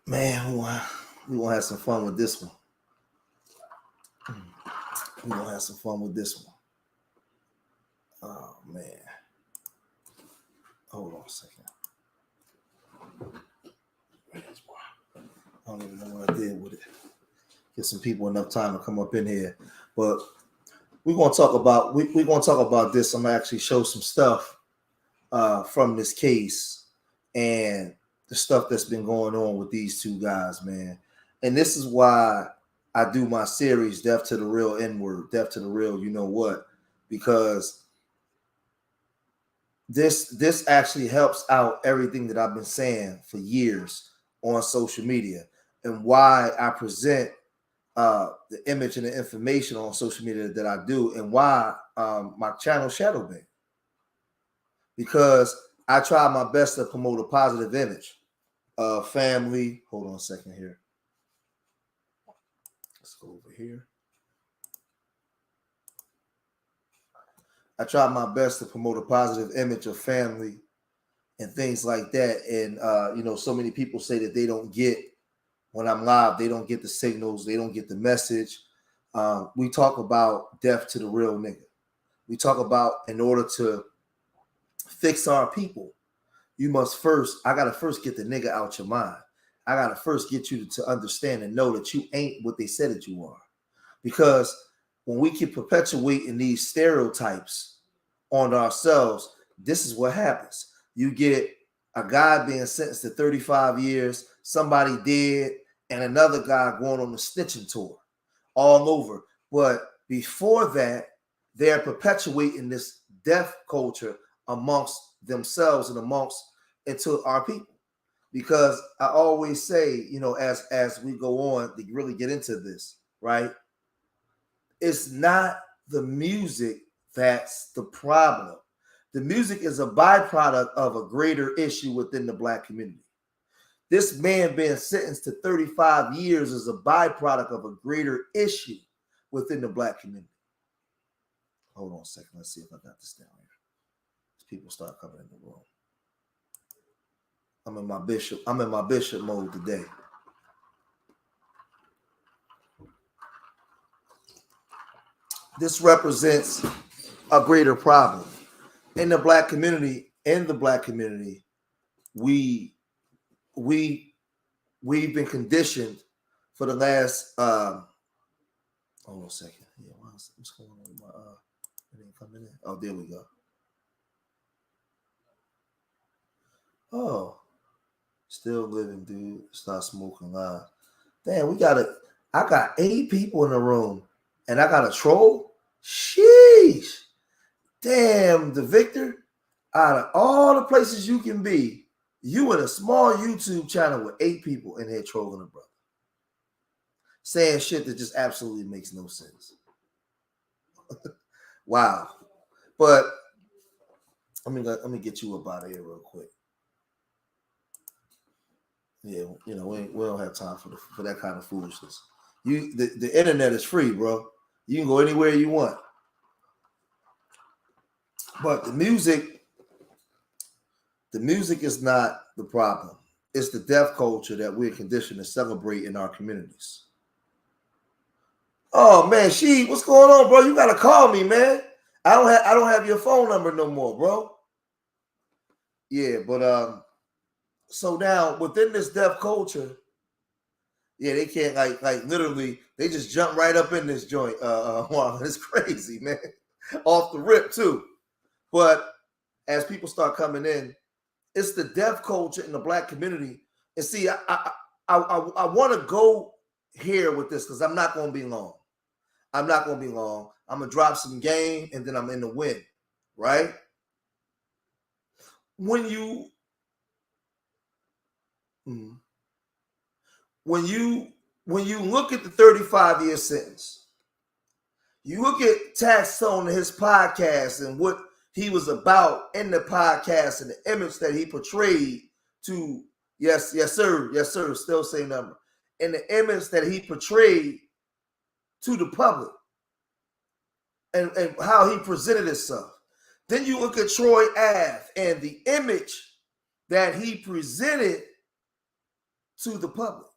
Man, we gonna have some fun with this one. We gonna have some fun with this one. Oh man, hold on a second. I don't even know what I did with it. Get some people enough time to come up in here, but we're gonna talk about we're gonna talk about this. I'm gonna actually show some stuff from this case and the stuff that's been going on with these two guys, man. And this is why I do my series, Death to the Real N-word, Death to the Real, you know what? Because this actually helps out everything that I've been saying for years on social media and why I present the image and the information on social media that I do, and why my channel Shadow Banned. Because I try my best to promote a positive image of family. Hold on a second here. Let's go over here. I try my best to promote a positive image of family and things like that. And so many people say that they don't get, when I'm live, they don't get the signals, they don't get the message. We talk about death to the real nigga. We talk about, in order to fix our people, I gotta first get the nigga out your mind. I gotta first get you to understand and know that you ain't what they said that you are. Because when we keep perpetuating these stereotypes on ourselves, this is what happens. You get a guy being sentenced to 35 years, somebody dead, and another guy going on the snitching tour all over. But before that, they're perpetuating this death culture amongst themselves and into our people. Because I always say, as we go on to really get into this, right? It's not the music that's the problem. The music is a byproduct of a greater issue within the Black community. This man being sentenced to 35 years is a byproduct of a greater issue within the Black community. Hold on a second. Let's see if I got this down here. As people start coming in the room. I'm in my bishop mode today. This represents a greater problem. In the Black community, we've been conditioned for the last hold on a second. Yeah, what's going on with my it ain't coming in? Oh, there we go. Oh, still living, dude. Start smoking live. Damn, I got 8 people in the room and I got a troll. Sheesh. Damn, the Victor, out of all the places you can be, you in a small YouTube channel with 8 people in here trolling a brother. Saying shit that just absolutely makes no sense. Wow. But let me get you up out of here real quick. Yeah, we don't have time for that kind of foolishness. The internet is free, bro. You can go anywhere you want. But the music is not the problem. It's the death culture that we're conditioned to celebrate in our communities. Oh man, what's going on, bro? You gotta call me, man. I don't have your phone number no more, bro. Yeah, but so now within this death culture, yeah, they can't like literally they just jump right up in this joint. It's crazy, man. Off the rip too. But as people start coming in, it's the deaf culture in the Black community. And see, I want to go here with this because I'm not going to be long. I'm going to drop some game and then I'm in the win, right? When you look at the 35-year sentence, you look at Taxstone and his podcast and what he was about in the podcast and the image that he portrayed to, yes, sir, still same number, and the image that he portrayed to the public and how he presented himself. Then you look at Troy Ave and the image that he presented to the public,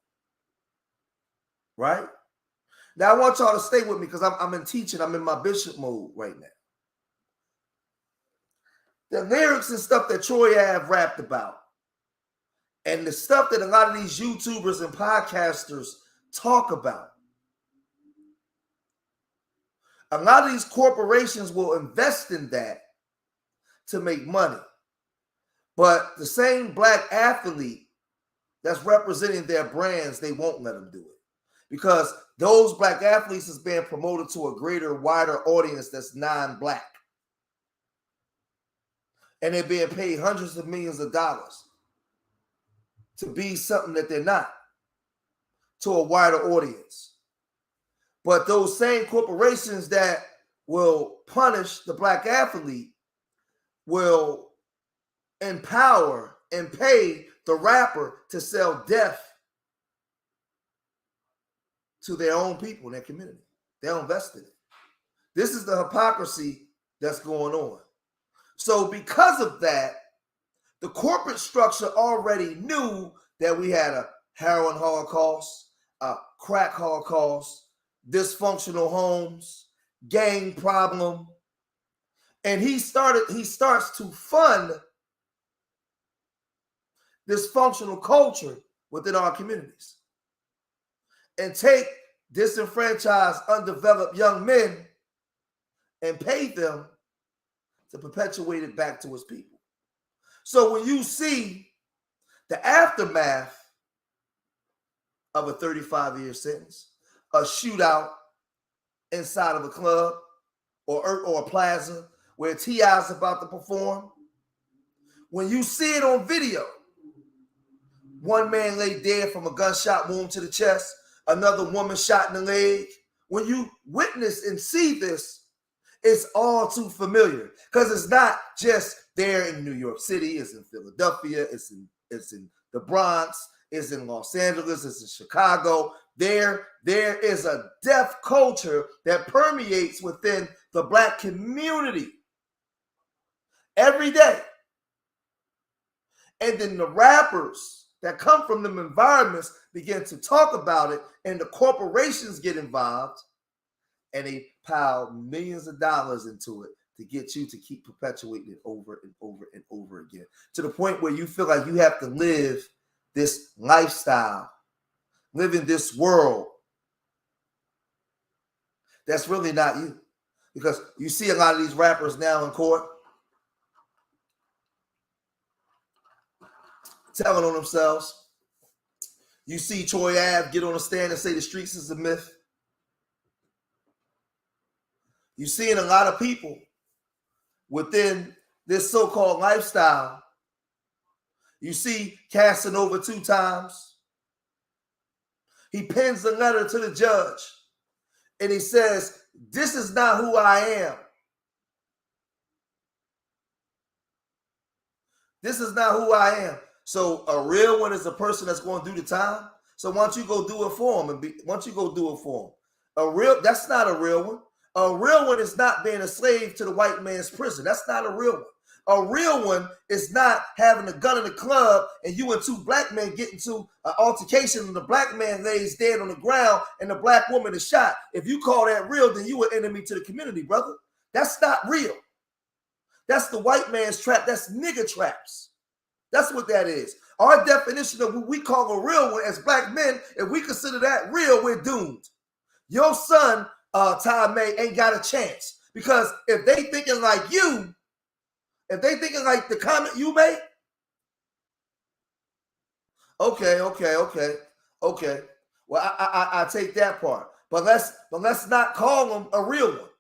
right? Now, I want y'all to stay with me because I'm in teaching. I'm in my bishop mode right now. The lyrics and stuff that Troy Ave rapped about and the stuff that a lot of these YouTubers and podcasters talk about, a lot of these corporations will invest in that to make money. But the same black athlete that's representing their brands, they won't let them do it. Because those black athletes is being promoted to a greater, wider audience that's non-black. And they're being paid hundreds of millions of dollars to be something that they're not, to a wider audience. But those same corporations that will punish the black athlete will empower and pay the rapper to sell death to their own people in their community. They'll invest in it. This is the hypocrisy that's going on. So because of that, the corporate structure already knew that we had a heroin holocaust, a crack holocaust, dysfunctional homes, gang problem. And he starts to fund dysfunctional culture within our communities and take disenfranchised, undeveloped young men and pay them to perpetuate it back to his people. So when you see the aftermath of a 35-year sentence, a shootout inside of a club or a plaza where T.I.'s about to perform, when you see it on video, one man lay dead from a gunshot wound to the chest, another woman shot in the leg. When you witness and see this, it's all too familiar because it's not just there in New York City, it's in Philadelphia, it's in the Bronx, it's in Los Angeles, it's in Chicago. There is a deaf culture that permeates within the black community every day. And then the rappers that come from them environments begin to talk about it, and the corporations get involved, and they pile millions of dollars into it to get you to keep perpetuating it over and over and over again, to the point where you feel like you have to live this lifestyle, live in this world that's really not you. Because you see a lot of these rappers now in court telling on themselves. You see Troy Ave get on the stand and say the streets is a myth. You're seeing a lot of people within this so-called lifestyle. You see Casanova 2 times. He pens a letter to the judge and he says, "This is not who I am. This is not who I am." So a real one is a person that's going to do the time. So why don't you go do it for him? That's not a real one. A real one is not being a slave to the white man's prison. That's not a real one. A real one is not having a gun in the club and you and 2 black men get into an altercation and the black man lays dead on the ground and the black woman is shot. If you call that real, then you an enemy to the community, brother. That's not real. That's the white man's trap. That's nigger traps. That's what that is. Our definition of what we call a real one as black men, if we consider that real, we're doomed. Your son, Ty May, ain't got a chance. Because if they thinking like you, if they thinking like the comment you made, okay. Well, I take that part. But let's not call him a real one.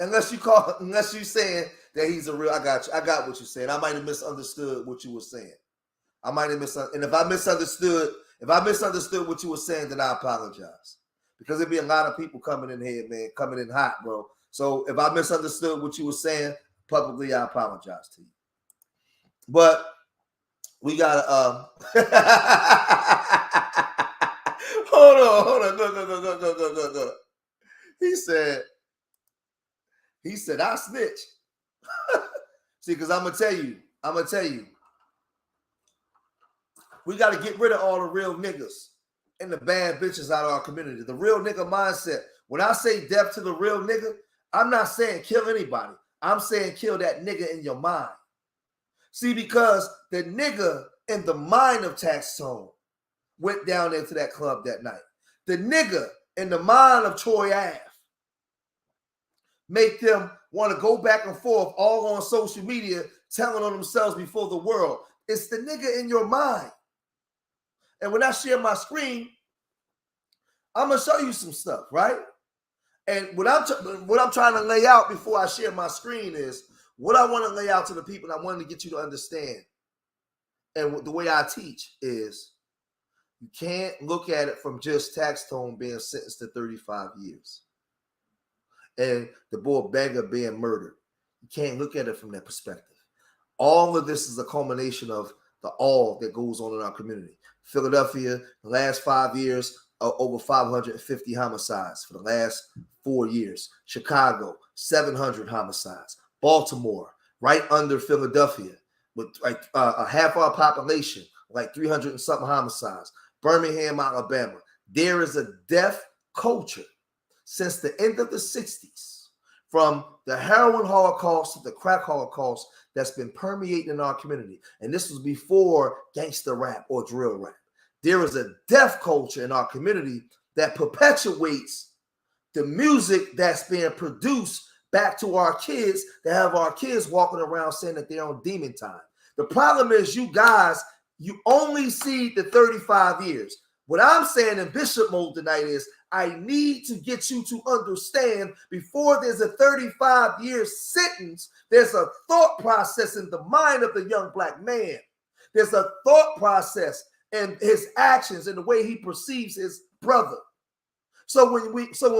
Unless you saying that he's a real, I got you. I got what you're saying. I might have misunderstood what you were saying. And if I misunderstood what you were saying, then I apologize. Because there'd be a lot of people coming in here, man, coming in hot, bro. So if I misunderstood what you were saying publicly, I apologize to you. But we gotta hold on. Go. He said, I snitch. See, because I'm gonna tell you, We got to get rid of all the real niggas and the bad bitches out of our community. The real nigga mindset. When I say death to the real nigga, I'm not saying kill anybody. I'm saying kill that nigga in your mind. See, because the nigga in the mind of Taxstone went down into that club that night. The nigga in the mind of Troy Ave make them want to go back and forth all on social media, telling on themselves before the world. It's the nigga in your mind. And when I share my screen, I'm gonna show you some stuff, right? And what I'm trying to lay out before I share my screen is what I want to lay out to the people. And I wanted to get you to understand. And the way I teach is you can't look at it from just Taxstone being sentenced to 35 years and the boy Banger being murdered. You can't look at it from that perspective. All of this is a culmination of the all that goes on in our community. Philadelphia, the last 5 years, over 550 homicides for the last 4 years. Chicago, 700 homicides. Baltimore, right under Philadelphia, with like a half our population, like 300 and something homicides. Birmingham, Alabama. There is a death culture since the end of the 60s, from the heroin holocaust to the crack holocaust, that's been permeating in our community. And this was before gangster rap or drill rap. There is a death culture in our community that perpetuates the music that's being produced back to our kids, that have our kids walking around saying that they're on demon time. The problem is you guys, you only see the 35 years. What I'm saying in Bishop mode tonight is I need to get you to understand before there's a 35-year sentence, there's a thought process in the mind of the young black man. There's a thought process in his actions and the way he perceives his brother. So when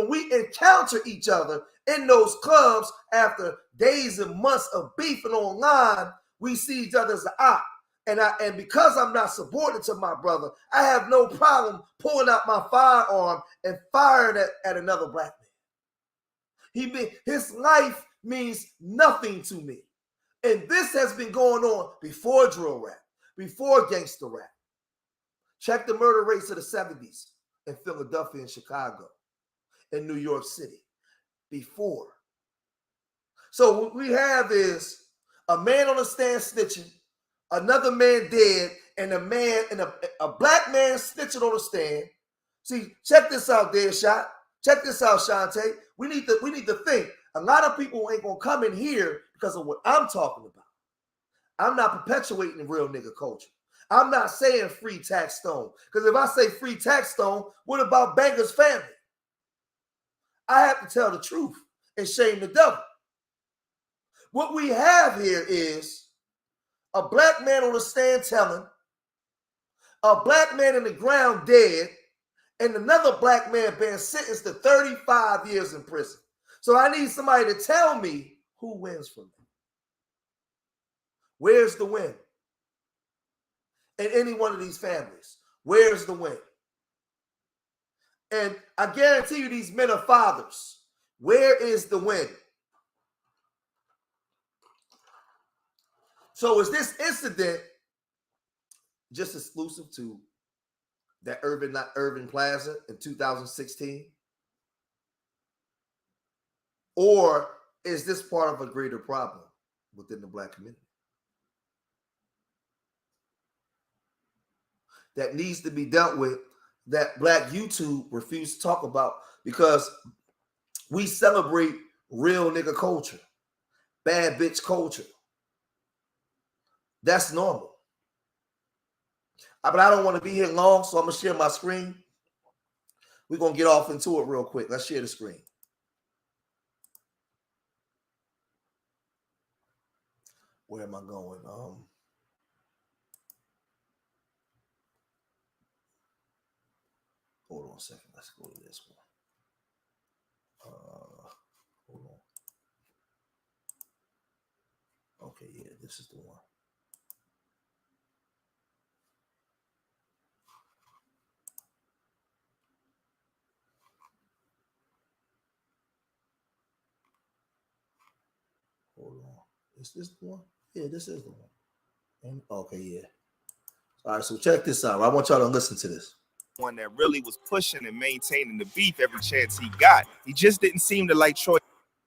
we encounter each other in those clubs after days and months of beefing online, we see each other as an op. And because I'm not subordinate to my brother, I have no problem pulling out my firearm and firing at another black man. His life means nothing to me. And this has been going on before drill rap, before gangster rap. Check the murder rates of the 70s in Philadelphia and Chicago, in New York City, before. So what we have is a man on the stand snitching, another man dead, and a black man snitching on the stand. See, check this out, Deadshot. Check this out, Shantae. We need to think. A lot of people ain't gonna come in here because of what I'm talking about. I'm not perpetuating the real nigga culture. I'm not saying free Taxstone. Because if I say free Taxstone, what about Banger's family? I have to tell the truth and shame the devil. What we have here is a black man on the stand telling, a black man in the ground dead, and another black man being sentenced to 35 years in prison. So I need somebody to tell me who wins from that. Where's the win? In any one of these families, where's the win? And I guarantee you these men are fathers. Where is the win? So is this incident just exclusive to that Urban Plaza in 2016? Or is this part of a greater problem within the black community that needs to be dealt with, that black YouTube refused to talk about? Because we celebrate real nigga culture, bad bitch culture. That's normal. But I don't want to be here long, so I'm going to share my screen. We're going to get off into it real quick. Let's share the screen. Where am I going? Hold on a second. Let's go to this one. Hold on. Okay, yeah, this is the one. Hold on. Is this the one? Yeah, this is the one. And okay, yeah. All right, so check this out. I want y'all to listen to this. One that really was pushing and maintaining the beef every chance he got. He just didn't seem to like Troy.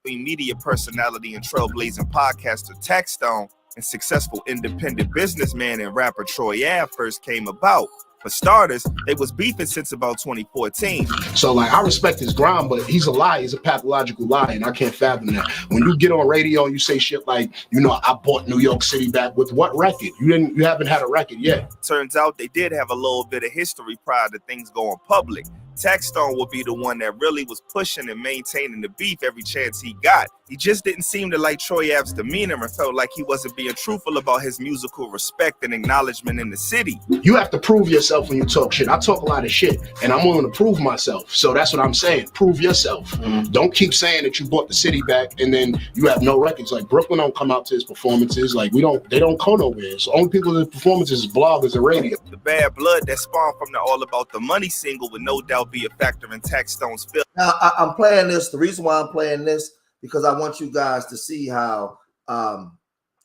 Media personality and trailblazing podcaster Taxstone and successful independent businessman and rapper Troy Ave first came about. For starters, they was beefing since about 2014. So, like, I respect his grind, but he's a liar. He's a pathological liar, and I can't fathom that. When you get on radio and you say shit like, you know, I bought New York City back with what record? You haven't had a record yet. Turns out they did have a little bit of history prior to things going public. Taxstone would be the one that really was pushing and maintaining the beef every chance he got. He just didn't seem to like Troy Ave's demeanor and felt like he wasn't being truthful about his musical respect and acknowledgement in the city. You have to prove yourself when you talk shit. I talk a lot of shit, and I'm willing to prove myself. So that's what I'm saying. Prove yourself. Don't keep saying that you bought the city back and then you have no records. Like, Brooklyn don't come out to his performances. Like, they don't go nowhere. So only people in his performances is bloggers and radio. The bad blood that spawned from the All About the Money single would no doubt be a factor in Taxstone's film. Now, I'm playing this. The reason why I'm playing this, because I want you guys to see how,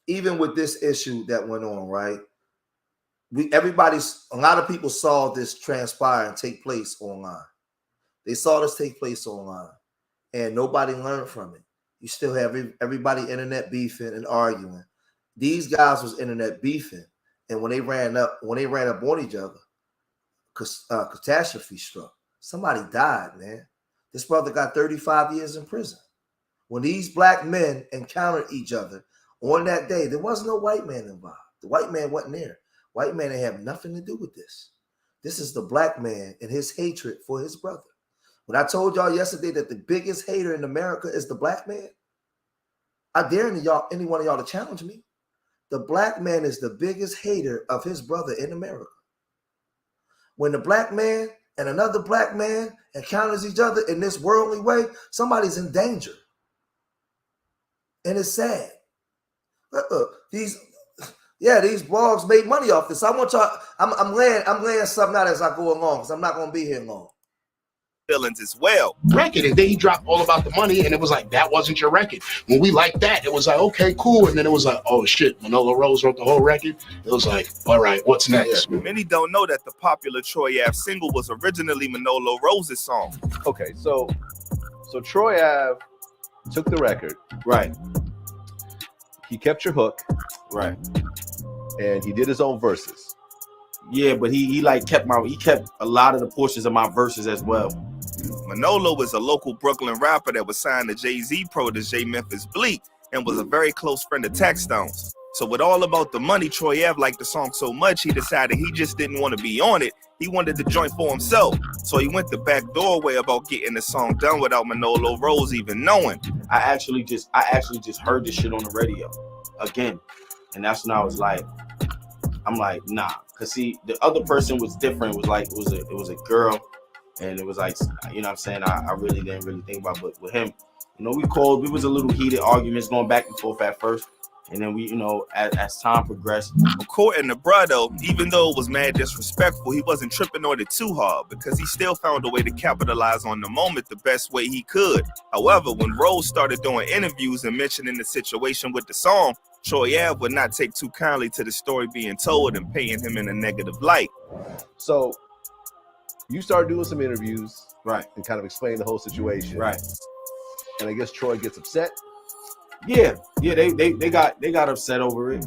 even with this issue that went on, right? A lot of people saw this transpire and take place online. They saw this take place online, and nobody learned from it. You still have everybody internet beefing and arguing. These guys was internet beefing, and when they ran up on each other, catastrophe struck. Somebody died, man. This brother got 35 years in prison. When these black men encountered each other on that day, there was no white man involved. The white man wasn't there. White man didn't have nothing to do with this. This is the black man and his hatred for his brother. When I told y'all yesterday that the biggest hater in America is the black man, I dare any one of y'all to challenge me. The black man is the biggest hater of his brother in America. When the black man and another black man encounters each other in this worldly way, somebody's in danger. And it's sad. These blogs made money off this. I want y'all. I'm laying something out as I go along, because I'm not gonna be here long. Feelings as well. Record, and then he dropped All About the Money, and it was like, that wasn't your record. When we liked that, it was like, okay, cool. And then it was like, oh shit, Manolo Rose wrote the whole record. It was like, all right, what's next? Many don't know that the popular Troy Ave single was originally Manolo Rose's song. Okay, so Troy Ave took the record. Right. He kept your hook. Right. And he did his own verses. Yeah, but he kept a lot of the portions of my verses as well. Manolo was a local Brooklyn rapper that was signed to Jay-Z protege Memphis Bleak and was a very close friend of Taxstone's. So with All About the Money, Troy Ave liked the song so much, he decided he just didn't want to be on it. He wanted the joint for himself. So he went the back doorway about getting the song done without Manolo Rose even knowing. I actually just heard this shit on the radio again. And that's when I was like, I'm like, nah. Cause see, the other person was different. It was like, it was a girl. And it was like, you know what I'm saying? I really didn't think about it. But with him, you know, we was a little heated arguments going back and forth at first. And then we, you know, as time progressed. According to Brotto, even though it was mad disrespectful, he wasn't tripping on it too hard because he still found a way to capitalize on the moment the best way he could. However, when Rose started doing interviews and mentioning the situation with the song, Troy Ave would not take too kindly to the story being told and painting him in a negative light. So you started doing some interviews, right, and kind of explain the whole situation, right? And I guess Troy gets upset. Yeah, they got upset over it.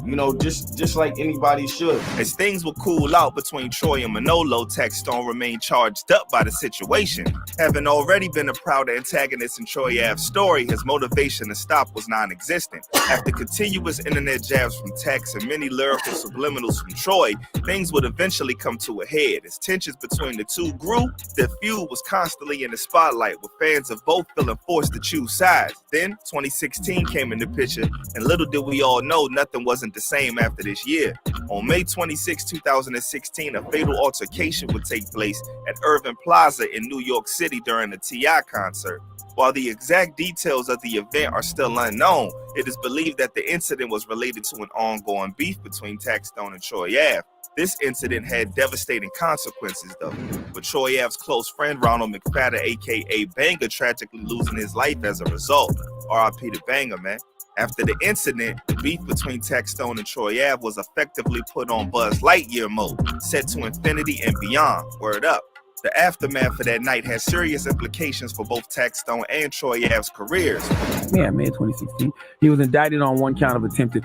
You know, just like anybody should. As things would cool out between Troy and Manolo, Taxstone remained charged up by the situation. Having already been a proud antagonist in Troy Ave's story, his motivation to stop was non-existent. After continuous internet jabs from Tax and many lyrical subliminals from Troy, things would eventually come to a head. As tensions between the two grew, their feud was constantly in the spotlight, with fans of both feeling forced to choose sides. Then 2016 came in the picture, and little did we all know nothing wasn't the same after this year. On May 26, 2016, a fatal altercation would take place at Irving Plaza in New York City during a T.I. concert. While the exact details of the event are still unknown, it is believed that the incident was related to an ongoing beef between Taxstone and Troy Ave. This incident had devastating consequences, though, with Troy Ave's close friend Ronald McFadden, aka Banger, tragically losing his life as a result. R.I.P. to Banger, man. After the incident, the beef between Taxstone and Troy Ave was effectively put on Buzz Lightyear mode, set to infinity and beyond. Word up. The aftermath of that night had serious implications for both Taxstone and Troy Ave's careers. Yeah, May 2016. He was indicted on 1 count of attempted,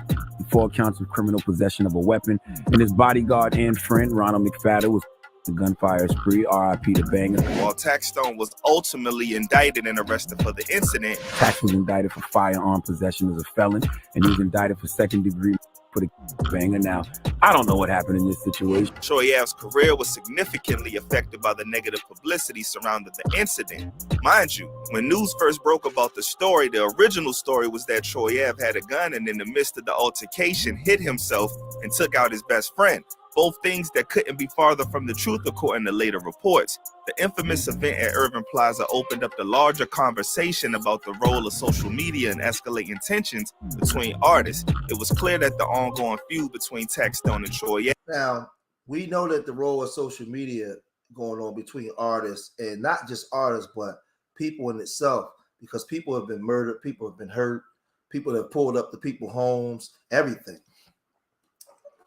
4 counts of criminal possession of a weapon, and his bodyguard and friend, Ronald McFadden, was the gunfire spree, RIP to Banger. While Taxstone was ultimately indicted and arrested for the incident, Tax was indicted for firearm possession as a felon, and he was indicted for second degree for the Banger. Now, I don't know what happened in this situation. Troy Ave's career was significantly affected by the negative publicity surrounding the incident. Mind you, when news first broke about the story, the original story was that Troy Ave had a gun and in the midst of the altercation hit himself and took out his best friend. Both things that couldn't be farther from the truth according to later reports. The infamous event at Irving Plaza opened up the larger conversation about the role of social media in escalating tensions between artists. It was clear that the ongoing feud between Taxstone and Troy Ave. Now, we know that the role of social media going on between artists, and not just artists, but people in itself, because people have been murdered, people have been hurt, people have pulled up to people's homes, everything.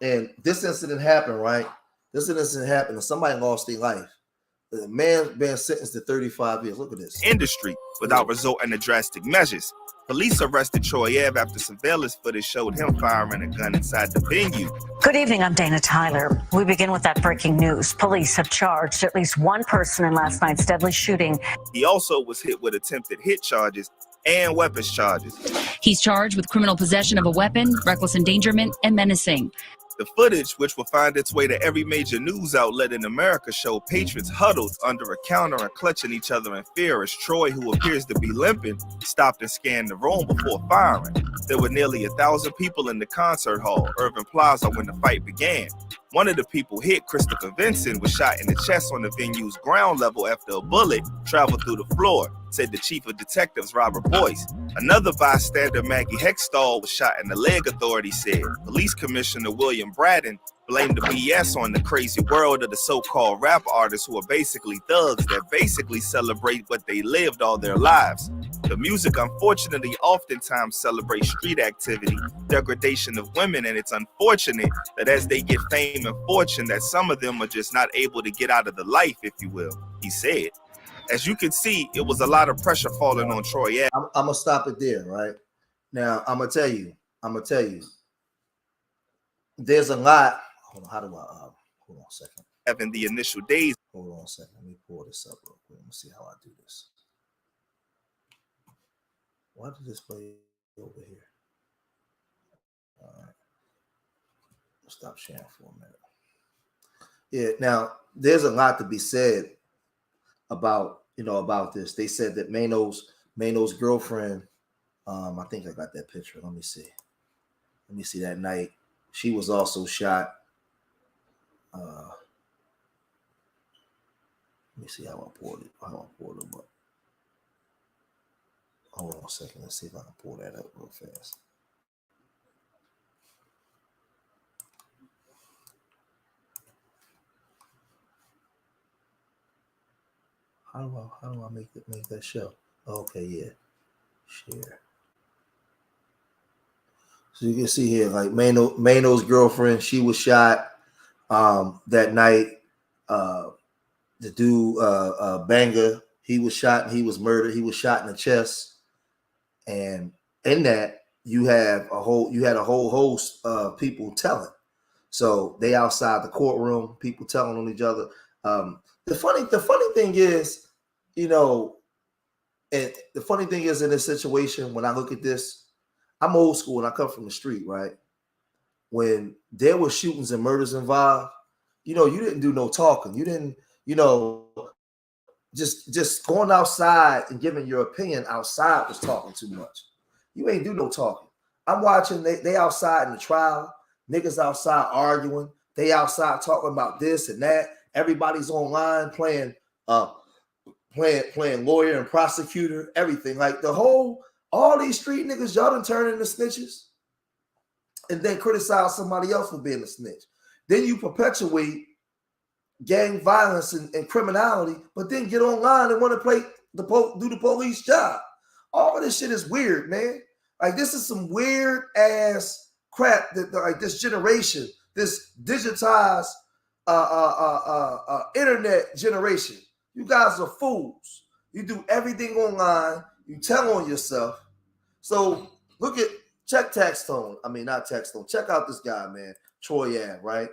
And this incident happened, right? This incident happened, and somebody lost their life. The man been sentenced to 35 years. Look at this. Industry without resorting to drastic measures. Police arrested Troy Ave after surveillance footage showed him firing a gun inside the venue. Good evening, I'm Dana Tyler. We begin with that breaking news. Police have charged at least one person in last night's deadly shooting. He also was hit with attempted hit charges and weapons charges. He's charged with criminal possession of a weapon, reckless endangerment, and menacing. The footage, which will find its way to every major news outlet in America, showed patriots huddled under a counter and clutching each other in fear as Troy, who appears to be limping, stopped and scanned the room before firing. There were nearly 1,000 people in the concert hall, Irving Plaza, when the fight began. One of the people hit, Christopher Vincent, was shot in the chest on the venue's ground level after a bullet traveled through the floor, said the chief of detectives, Robert Boyce. Another bystander, Maggie Hextall, was shot in the leg, authorities said. Police Commissioner William Braden blamed the BS on the crazy world of the so-called rap artists who are basically thugs that basically celebrate what they lived all their lives. The music, unfortunately, oftentimes celebrates street activity, degradation of women, and it's unfortunate that as they get fame and fortune, that some of them are just not able to get out of the life, if you will, he said. As you can see, it was a lot of pressure falling on Troy Ave. I'm gonna stop it there, right? Now, I'm gonna tell you. There's a lot. Hold on, how do I? Hold on a second. In the initial days. Hold on a second. Let me pull this up real quick. Let me see how I do this. Why did this play over here? All right. Stop sharing for a minute. Yeah. Now, there's a lot to be said about this. They said that Mano's girlfriend. I think I got that picture. Let me see that night. She was also shot. Let me see how I pulled them up. Hold on a second. Let's see if I can pull that up real fast. How do I make that show? Okay, yeah. Share. So you can see here, like Mano's girlfriend, she was shot that night. The dude Banger, he was shot and he was murdered. He was shot in the chest. And in that, you had a whole host of people telling. So they outside the courtroom, people telling on each other. The funny thing is, and the funny thing is in this situation, when I look at this, I'm old school and I come from the street, right? When there were shootings and murders involved, you didn't do no talking. You didn't, just going outside and giving your opinion outside was talking too much. You ain't do no talking. I'm watching, they outside in the trial, niggas outside arguing, they outside talking about this and that. Everybody's online playing lawyer and prosecutor, everything. Like all these street niggas, y'all done turn into snitches and then criticize somebody else for being a snitch. Then you perpetuate gang violence and criminality, but then get online and want to do the police job. All of this shit is weird, man. Like this is some weird ass crap that like this generation, this digitized internet generation. You guys are fools. You do everything online. You tell on yourself. So check Taxstone. I mean, not Taxstone. Check out this guy, man, Troy Ave, right?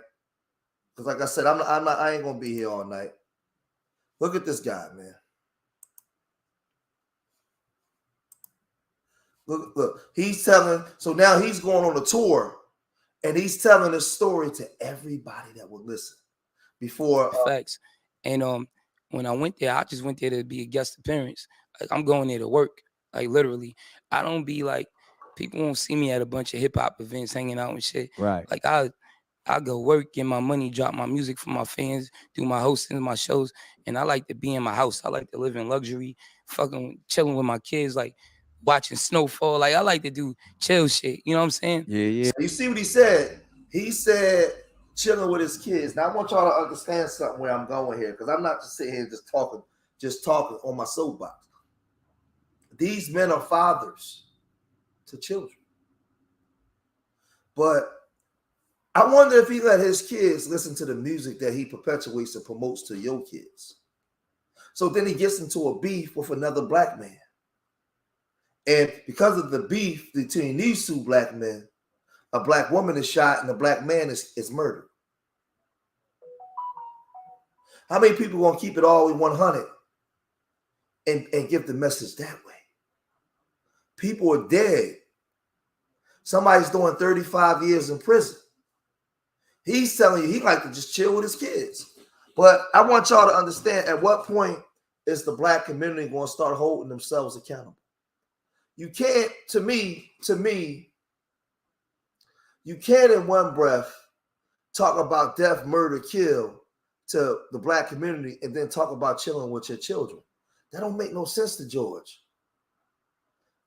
Because like I said, I ain't gonna be here all night. Look at this guy, man. Look. He's telling. So now he's going on a tour, and he's telling his story to everybody that would listen. Before facts, and when I went there, I just went there to be a guest appearance. Like I'm going there to work. Like literally, I don't be like people won't see me at a bunch of hip hop events hanging out and shit. Right. Like I go work, get my money, drop my music for my fans, do my hosting, my shows, and I like to be in my house. I like to live in luxury, fucking chilling with my kids, like watching snowfall. Like I like to do chill shit. You know what I'm saying? Yeah. So you see what he said? He said chilling with his kids. Now I want y'all to understand something where I'm going here, because I'm not just sitting here just talking on my soapbox. These men are fathers to children. But I wonder if he let his kids listen to the music that he perpetuates and promotes to your kids. So then he gets into a beef with another black man. And because of the beef between these two black men, a black woman is shot and a black man is murdered. How many people gonna keep it all in 100 and give the message that way? People are dead. Somebody's doing 35 years in prison. He's telling you he like to just chill with his kids. But I want y'all to understand, at what point is the black community going to start holding themselves accountable? You can't, to me, you can't in one breath talk about death, murder, kill to the black community and then talk about chilling with your children. That don't make no sense to George.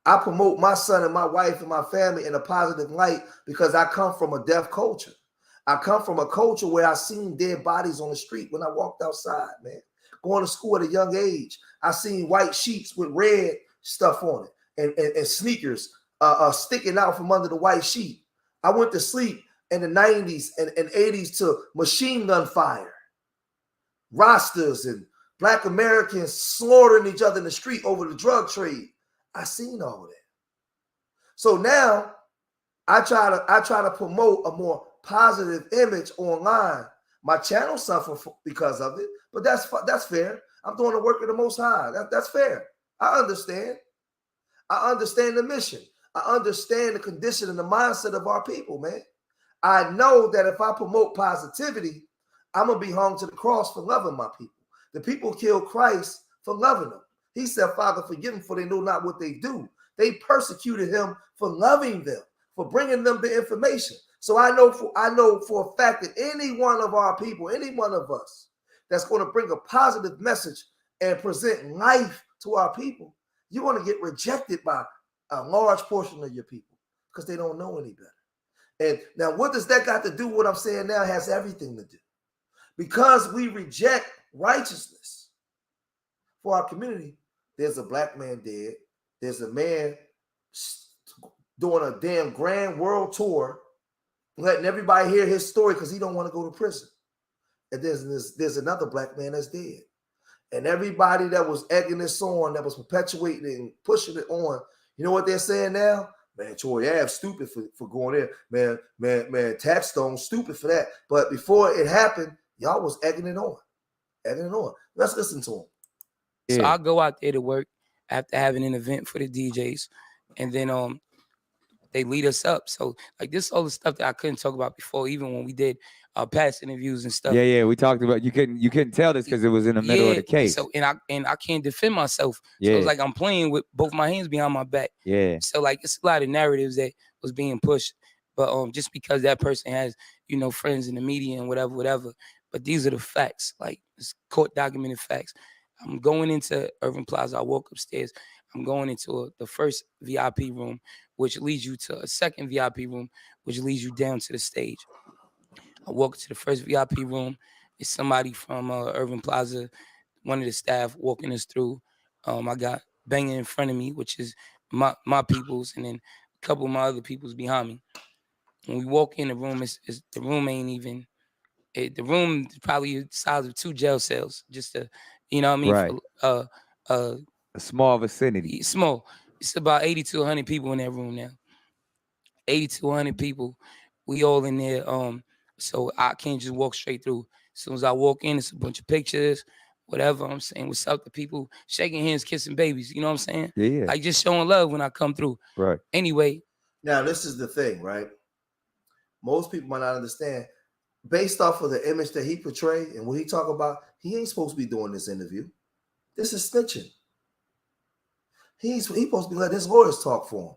I promote my son and my wife and my family in a positive light because I come from a deaf culture. I come from a culture where I seen dead bodies on the street when I walked outside, man. Going to school at a young age, I seen white sheets with red stuff on it and sneakers sticking out from under the white sheet. I went to sleep in the 90s and 80s to machine gun fire, rosters and black Americans slaughtering each other in the street over the drug trade. I seen all of that. So now I try to promote a more positive image online. My channel suffered because of it, but that's fair. I'm doing the work of the Most High. That's fair. I understand. I understand the mission. I understand the condition and the mindset of our people, man. I know that if I promote positivity, I'm going to be hung to the cross for loving my people. The people killed Christ for loving them. He said, Father, forgive them, for they know not what they do. They persecuted him for loving them, for bringing them the information. So I know for a fact that any one of our people, any one of us that's going to bring a positive message and present life to our people, you're going to get rejected by a large portion of your people because they don't know any better. And now what does that got to do with what I'm saying now? It has everything to do. Because we reject righteousness for our community, there's a black man dead. There's a man doing a damn grand world tour, letting everybody hear his story because he don't want to go to prison. And there's another black man that's dead. And everybody that was egging this on, that was perpetuating and pushing it on, you know what they're saying now? Man, Troy Ave stupid for going there. Man, Taxstone stupid for that. But before it happened, y'all was egging it on. Let's listen to him. So I go out there to work after having an event for the DJs, and then they lead us up. So like this, all the stuff that I couldn't talk about before, even when we did past interviews and stuff. Yeah, we talked about you couldn't tell this because it was in the middle of the case. So and I can't defend myself. Yeah. So it's like I'm playing with both my hands behind my back. Yeah. So like it's a lot of narratives that was being pushed, but just because that person has friends in the media and whatever. But these are the facts. Like it's court documented facts. I'm going into Irving Plaza. I walk upstairs. I'm going into the first VIP room, which leads you to a second VIP room, which leads you down to the stage. I walk to the first VIP room. It's somebody from Irving Plaza, one of the staff walking us through. I got banging in front of me, which is my peoples, and then couple of my other people's behind me. When we walk in the room, the room ain't even. The room is probably the size of 2 jail cells. Just to, you know what I mean? Right. For, a small vicinity. Small. It's about 80 to 100 people in that room now. 80 to 100 people. We all in there. So I can't just walk straight through. As soon as I walk in, it's a bunch of pictures, whatever. I'm saying, what's up to people, shaking hands, kissing babies. You know what I'm saying? Yeah. Like just showing love when I come through. Right. Anyway. Now, this is the thing, right? Most people might not understand. Based off of the image that he portrayed and what he talk about, he ain't supposed to be doing this interview. This is snitching. He's supposed to be letting his lawyers talk for him.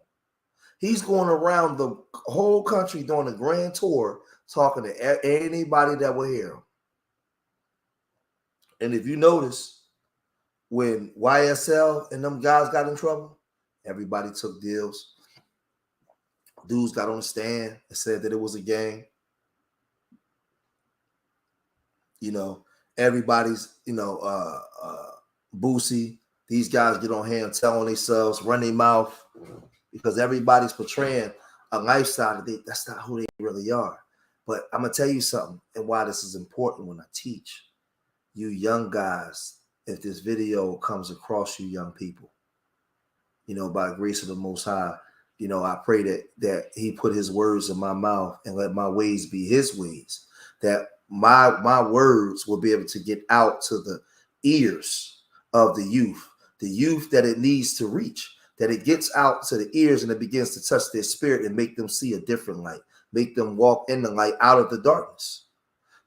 He's going around the whole country doing a grand tour, talking to anybody that will hear him. And if you notice, when YSL and them guys got in trouble, everybody took deals. Dudes got on the stand and said that it was a gang. You know, everybody's, Boosie, these guys get on here and tell on themselves, run their mouth, because everybody's portraying a lifestyle that's not who they really are. But I'm going to tell you something, and why this is important when I teach. You young guys, if this video comes across you young people, by the grace of the Most High, I pray that he put his words in my mouth and let my ways be his ways, that my words will be able to get out to the ears of the youth that it needs to reach, that it gets out to the ears and it begins to touch their spirit and make them see a different light, make them walk in the light out of the darkness.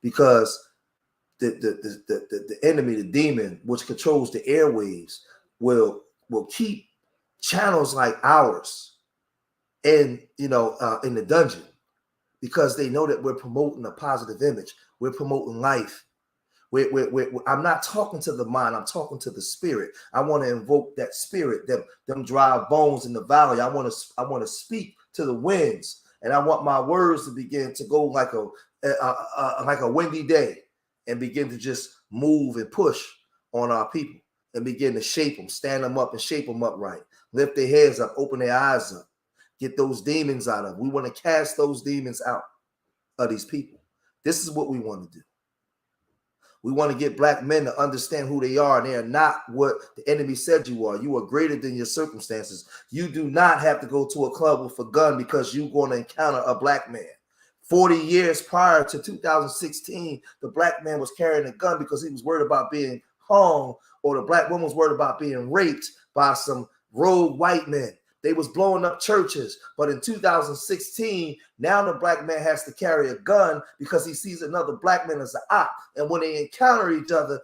Because the enemy, the demon, which controls the airwaves, will keep channels like ours in the dungeon, because they know that we're promoting a positive image. We're promoting life. I'm not talking to the mind. I'm talking to the spirit. I want to invoke that spirit, them dry bones in the valley. I want to speak to the winds, and I want my words to begin to go like a windy day, and begin to just move and push on our people, and begin to shape them, stand them up, and shape them up right. Lift their heads up, open their eyes up, get those demons out of them. We want to cast those demons out of these people. This is what we want to do. We want to get black men to understand who they are, and they are not what the enemy said you are. You are greater than your circumstances. You do not have to go to a club with a gun because you're going to encounter a black man. 40 years prior to 2016, the black man was carrying a gun because he was worried about being hung, or the black woman was worried about being raped by some rogue white men. They was blowing up churches. But in 2016, now the black man has to carry a gun because he sees another black man as an op. And when they encounter each other,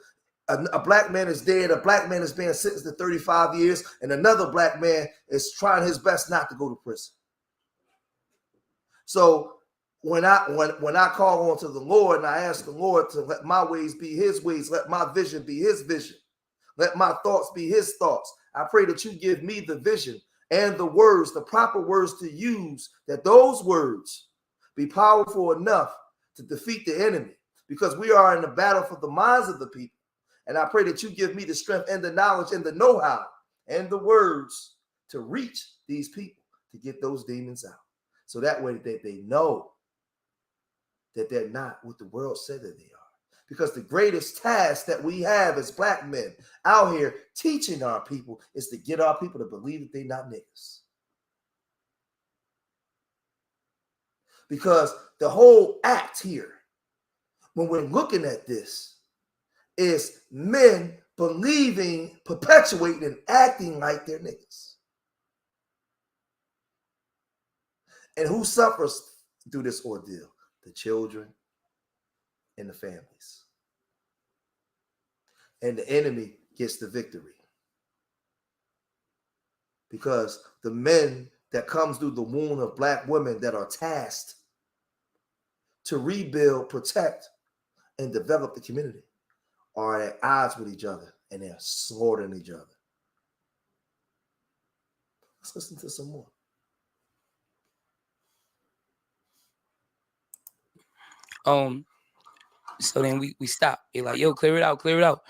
a black man is dead, a black man is being sentenced to 35 years, and another black man is trying his best not to go to prison. So when I call on to the Lord and I ask the Lord to let my ways be his ways, let my vision be his vision, let my thoughts be his thoughts, I pray that you give me the vision and the words, the proper words to use, that those words be powerful enough to defeat the enemy, because we are in the battle for the minds of the people. And I pray that you give me the strength and the knowledge and the know-how and the words to reach these people, to get those demons out. So that way that they know that they're not what the world said that they are. Because the greatest task that we have as black men out here teaching our people is to get our people to believe that they're not niggas. Because the whole act here, when we're looking at this, is men believing, perpetuating, and acting like they're niggas. And who suffers through this ordeal? The children and the families. And the enemy gets the victory. Because the men that comes through the womb of black women that are tasked to rebuild, protect, and develop the community are at odds with each other, and they're slaughtering each other. Let's listen to some more. So then we stop. They're like, yo, clear it out, clear it out.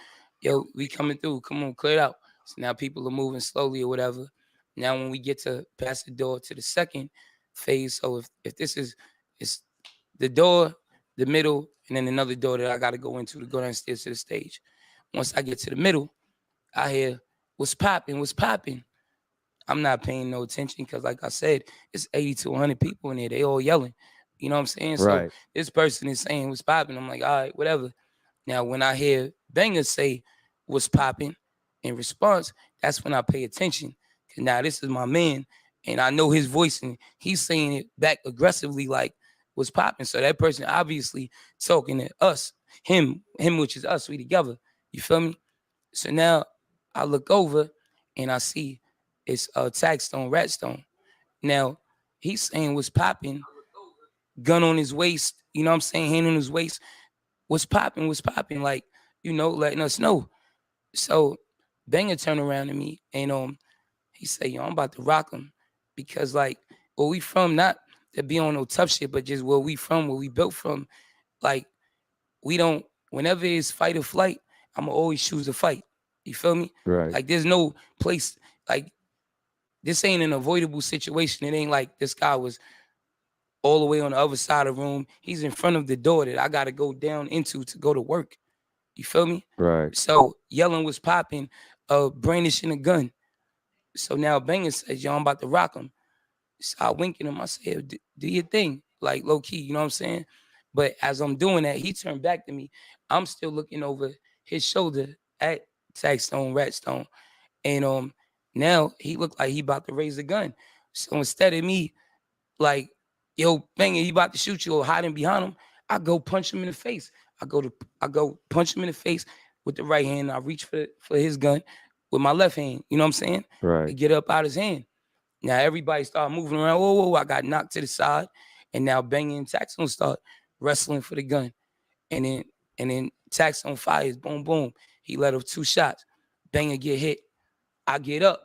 Yo, we coming through. Come on, clear it out. So now people are moving slowly or whatever. Now, when we get to pass the door to the second phase, so if this is it's the door, the middle, and then another door that I got to go into to go downstairs to the stage. Once I get to the middle, I hear what's popping, what's popping. I'm not paying no attention because, like I said, it's 80 to 100 people in there. They all yelling. You know what I'm saying? Right. So this person is saying what's popping. I'm like, all right, whatever. Now, when I hear Banger say what's popping in response, that's when I pay attention. Because now this is my man, and I know his voice, and he's saying it back aggressively like what's popping. So that person obviously talking to us, him, which is us, we together. You feel me? So now I look over and I see it's Taxstone, Ratstone. Now he's saying what's popping, gun on his waist, you know what I'm saying, hand on his waist. What's popping, like, you know, letting us know. So Banger turned around to me and he said, yo, I'm about to rock him. Because like where we from, not to be on no tough shit, but just where we from, where we built from, like we don't, whenever it's fight or flight, I'ma always choose to fight. You feel me? Right. Like there's no place, like this ain't an avoidable situation. It ain't like this guy was all the way on the other side of the room. He's in front of the door that I gotta go down into to go to work. You feel me? Right. So yelling was popping, brandishing a gun. So now Banger says, yo, I'm about to rock him. So I wink at him. I said, do your thing. Like low key, you know what I'm saying? But as I'm doing that, he turned back to me. I'm still looking over his shoulder at Taxstone, Ratstone. And now he looked like he about to raise the gun. So instead of me like, yo, Banger, he about to shoot you or hiding behind him, I go punch him in the face. I go punch him in the face with the right hand. I reach for his gun with my left hand. You know what I'm saying? Right. To get up out his hand. Now everybody start moving around. Whoa. I got knocked to the side. And now Banger and Taxstone start wrestling for the gun. And then Taxstone fires. Boom, boom. He let off 2 shots. Banger get hit. I get up.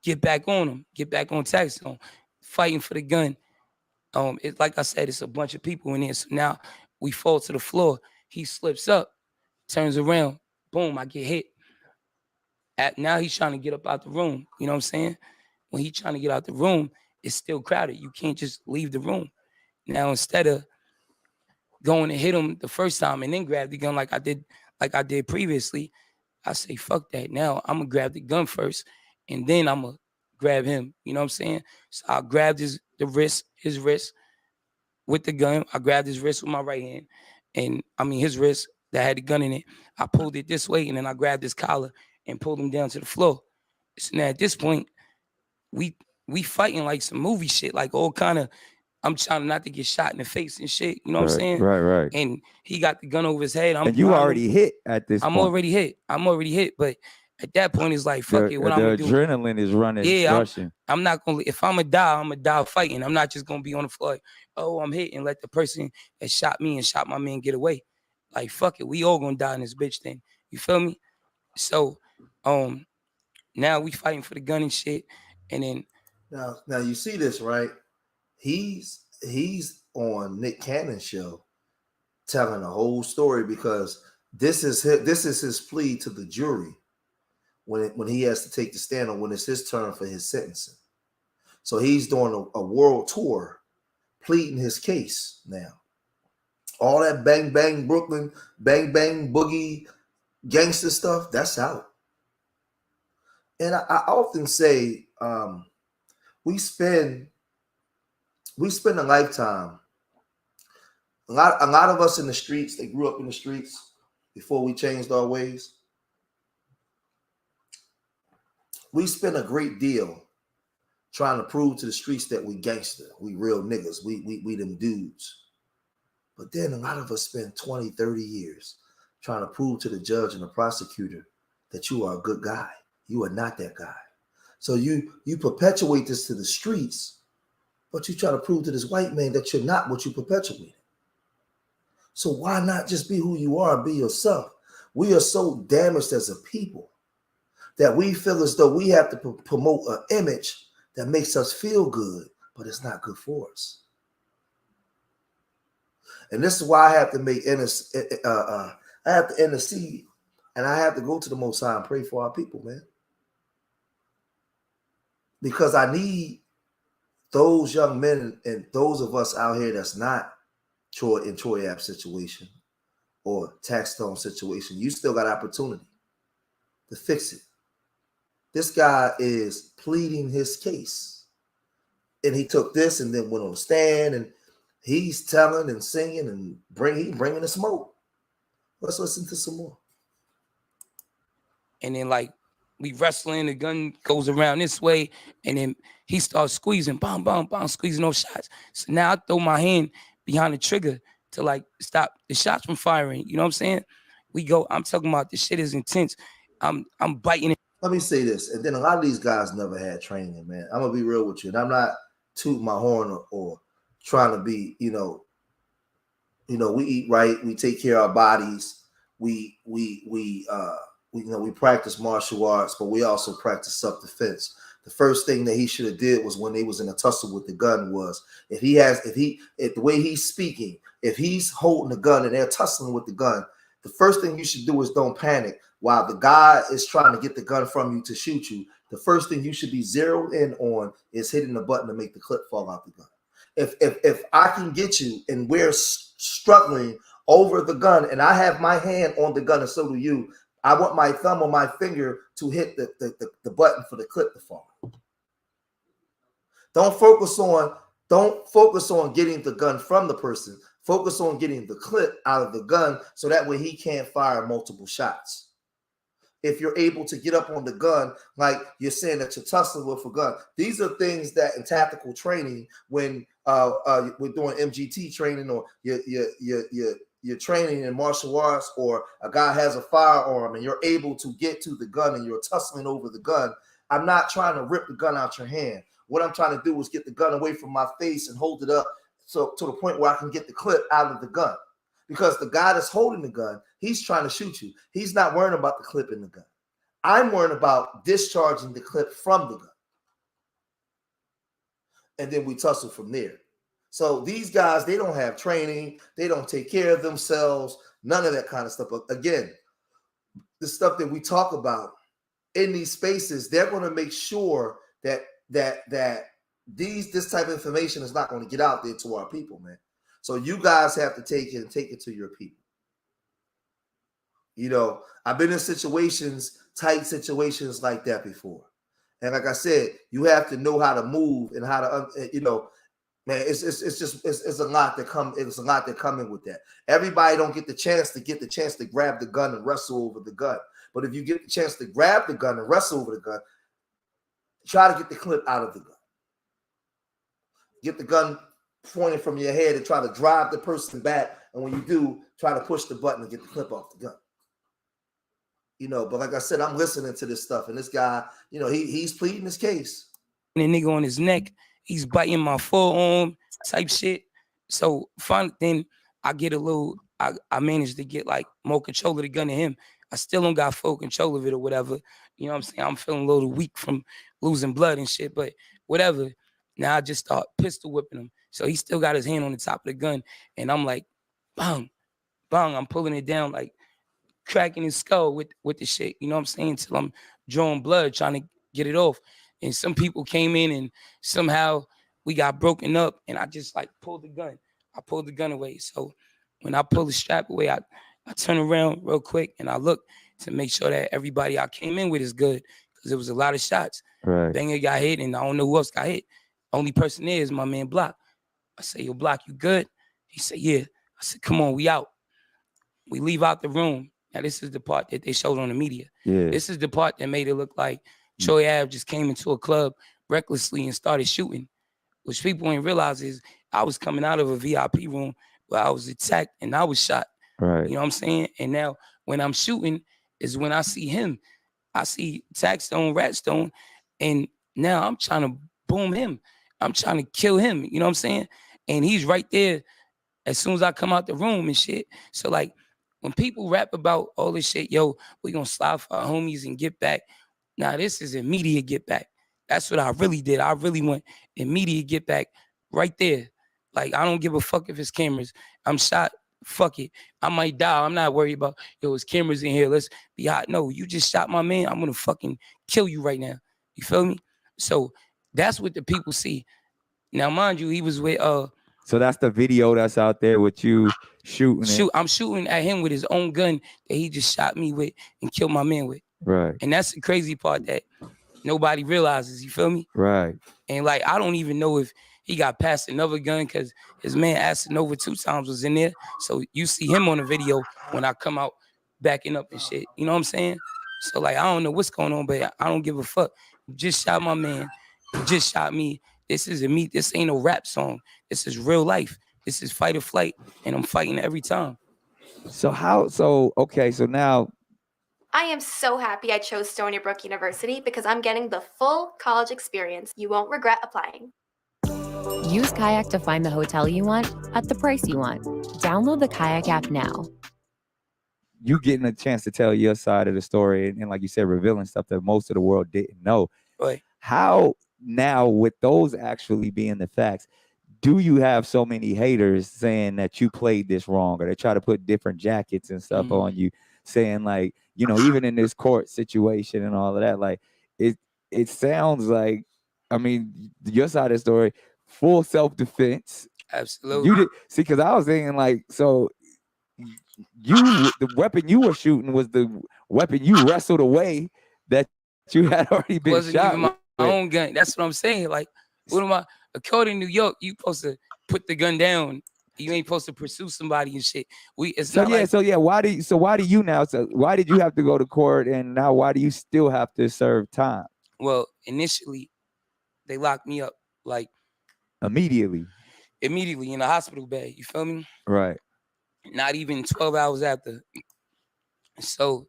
Get back on him. Get back on Taxstone. Fighting for the gun. It's like I said, it's a bunch of people in here. So now we fall to the floor. He slips up, turns around, boom, I get hit. Now he's trying to get up out the room. You know what I'm saying? When he's trying to get out the room, it's still crowded. You can't just leave the room. Now instead of going to hit him the first time and then grab the gun like I did previously, I say, fuck that. Now I'm gonna grab the gun first and then I'm gonna grab him. You know what I'm saying? So I grabbed his wrist with the gun. I grabbed his wrist with my right hand. And I mean his wrist that had the gun in it. I pulled it this way and then I grabbed his collar and pulled him down to the floor. So now at this point, we fighting like some movie shit, like all kind of, I'm trying not to get shot in the face and shit. You know what I'm saying? Right. And he got the gun over his head. And you already hit at this point. I'm already hit. But at that point, it's like, fuck it. What I'm the gonna do? adrenaline is running. Yeah, rushing. I'm not gonna. If I'm gonna die, I'm gonna die fighting. I'm not just gonna be on the floor. Like, oh, I'm hit and let the person that shot me and shot my man get away. Like, fuck it. We all gonna die in this bitch thing. You feel me? So, now we fighting for the gun and shit. And then now you see this, right? He's on Nick Cannon's show telling the whole story because this is his plea to the jury when he has to take the stand on when it's his turn for his sentencing. So he's doing a world tour pleading his case now. All that bang bang Brooklyn, bang bang boogie gangster stuff, that's out. And I often say we spend a lifetime. A lot of us in the streets, they grew up in the streets before we changed our ways. We spend a great deal trying to prove to the streets that we gangster, we real niggas, we them dudes. But then a lot of us spend 20, 30 years trying to prove to the judge and the prosecutor that you are a good guy. You are not that guy. So you perpetuate this to the streets, but you try to prove to this white man that you're not what you perpetuated. So why not just be who you are and be yourself? We are so damaged as a people that we feel as though we have to promote an image that makes us feel good, but it's not good for us. And this is why I have to I have to intercede, and I have to go to the Most High and pray for our people, man. because I need those young men and those of us out here that's not Troy Ave situation or Taxstone situation. You still got opportunity to fix it. This guy is pleading his case, and he took this and then went on the stand, and he's telling and singing and bringing the smoke. Let's listen to some more. And then like we wrestling, the gun goes around this way, and then he starts squeezing, bam, bam, bam, squeezing those shots. So now I throw my hand behind the trigger to like stop the shots from firing. You know what I'm saying? We go, I'm talking about this shit is intense. I'm biting it. Let me say this, and then a lot of these guys never had training, man. I'm gonna be real with you, and I'm not tooting my horn or trying to be, we eat right, we take care of our bodies, we practice martial arts, but we also practice self-defense. The first thing that he should have did was when they was in a tussle with the gun was if the way he's speaking, if he's holding the gun and they're tussling with the gun, the first thing you should do is don't panic while the guy is trying to get the gun from you to shoot you. The first thing you should be zeroed in on is hitting the button to make the clip fall out the gun. If I can get you and we're struggling over the gun and I have my hand on the gun and so do you, I want my thumb or my finger to hit the button for the clip to fall. Don't focus on getting the gun from the person. Focus on getting the clip out of the gun so that way he can't fire multiple shots. If you're able to get up on the gun, like you're saying that you're tussling with a gun, these are things that in tactical training, when we're doing MGT training or you're training in martial arts, or a guy has a firearm and you're able to get to the gun and you're tussling over the gun. I'm not trying to rip the gun out your hand. What I'm trying to do is get the gun away from my face and hold it up so to the point where I can get the clip out of the gun. Because the guy that's holding the gun, he's trying to shoot you. He's not worrying about the clip in the gun. I'm worrying about discharging the clip from the gun. And then we tussle from there. So these guys, they don't have training. They don't take care of themselves. None of that kind of stuff. But again, the stuff that we talk about in these spaces, they're going to make sure that this type of information is not going to get out there to our people, man. So you guys have to take it to your people. I've been in tight situations like that before. And like I said, you have to know how to move and how to, man, it's a lot that come in with that. Everybody don't get the chance to grab the gun and wrestle over the gun. But if you get the chance to grab the gun and wrestle over the gun, try to get the clip out of the gun. Get the gun pointing from your head and try to drive the person back. And when you do, try to push the button and get the clip off the gun. But like I said, I'm listening to this stuff, and this guy, he's pleading his case. And the nigga on his neck, he's biting my forearm type shit. So then I get I managed to get like more control of the gun than him. I still don't got full control of it or whatever. You know what I'm saying? I'm feeling a little weak from losing blood and shit, but whatever. Now I just start pistol whipping him. So he still got his hand on the top of the gun. And I'm like, bang, bang. I'm pulling it down, like cracking his skull with the shit. You know what I'm saying? Till I'm drawing blood, trying to get it off. And some people came in and somehow we got broken up. And I just like pulled the gun. I pulled the gun away. So when I pull the strap away, I turn around real quick and I look to make sure that everybody I came in with is good. Because there was a lot of shots. Right. Banger got hit and I don't know who else got hit. Only person there is my man Block. I say, yo, Block, you good? He said, yeah. I said, come on, we out. We leave out the room. Now, this is the part that they showed on the media. Yeah. This is the part that made it look like Troy Ave just came into a club recklessly and started shooting. Which people ain't realize is I was coming out of a VIP room where I was attacked and I was shot. Right. You know what I'm saying? And now when I'm shooting is when I see him. I see Taxstone, Ratstone, and now I'm trying to boom him. I'm trying to kill him. You know what I'm saying? And he's right there as soon as I come out the room and shit. So like when people rap about all this shit, yo, we gonna slide for our homies and get back. Now this is immediate get back. That's what I really did. I really want immediate get back right there. Like I don't give a fuck if it's cameras. I'm shot. Fuck it. I might die. I'm not worried about, yo, it's cameras in here. Let's be hot. No, you just shot my man. I'm gonna fucking kill you right now. You feel me? So That's what the people see. Now, mind you, he was with So that's the video that's out there with you shooting I'm shooting at him with his own gun that he just shot me with and killed my man with. Right. And that's the crazy part that nobody realizes. You feel me? Right. And like, I don't even know if he got past another gun because his man Asinova 2 times was in there. So you see him on the video when I come out backing up and shit. You know what I'm saying? So like, I don't know what's going on, but I don't give a fuck. You just shot my man. You just shot me. This isn't me. This ain't no rap song. This is real life. This is fight or flight. And I'm fighting every time. So okay, so now I am so happy I chose Stony Brook University because I'm getting the full college experience. You won't regret applying. Use Kayak to find the hotel you want at the price you want. Download the Kayak app now. You getting a chance to tell your side of the story and like you said, revealing stuff that most of the world didn't know. Right. How now, with those actually being the facts, do you have so many haters saying that you played this wrong, or they try to put different jackets and stuff on you, saying like, you know, even in this court situation and all of that, like it sounds like, I mean, your side of the story, full self-defense. Absolutely. You did see, because I was thinking like, so the weapon you were shooting was the weapon you wrestled away that you had already been Wasn't shot even my with. own gun. That's what I'm saying. Like, what am I? According to New York, you supposed to put the gun down. You ain't supposed to pursue somebody and shit. Why do you now? So why did you have to go to court, and now why do you still have to serve time? Well, initially, they locked me up like immediately in the hospital bed. You feel me? Right. Not even 12 hours after. So,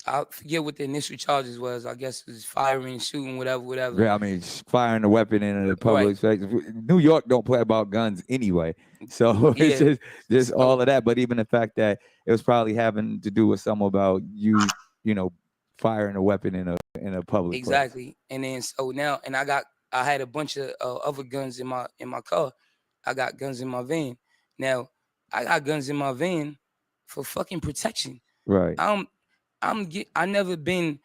I forget what the initial charges was. I guess it was firing, shooting, whatever. Yeah, I mean, firing a weapon in a public space. New York don't play about guns anyway, so it's just all of that. But even the fact that it was probably having to do with something about you know, firing a weapon in a public exactly. place. And then so now, and I had a bunch of other guns in my car. I got guns in my van. Now I got guns in my van for fucking protection. Right. I never been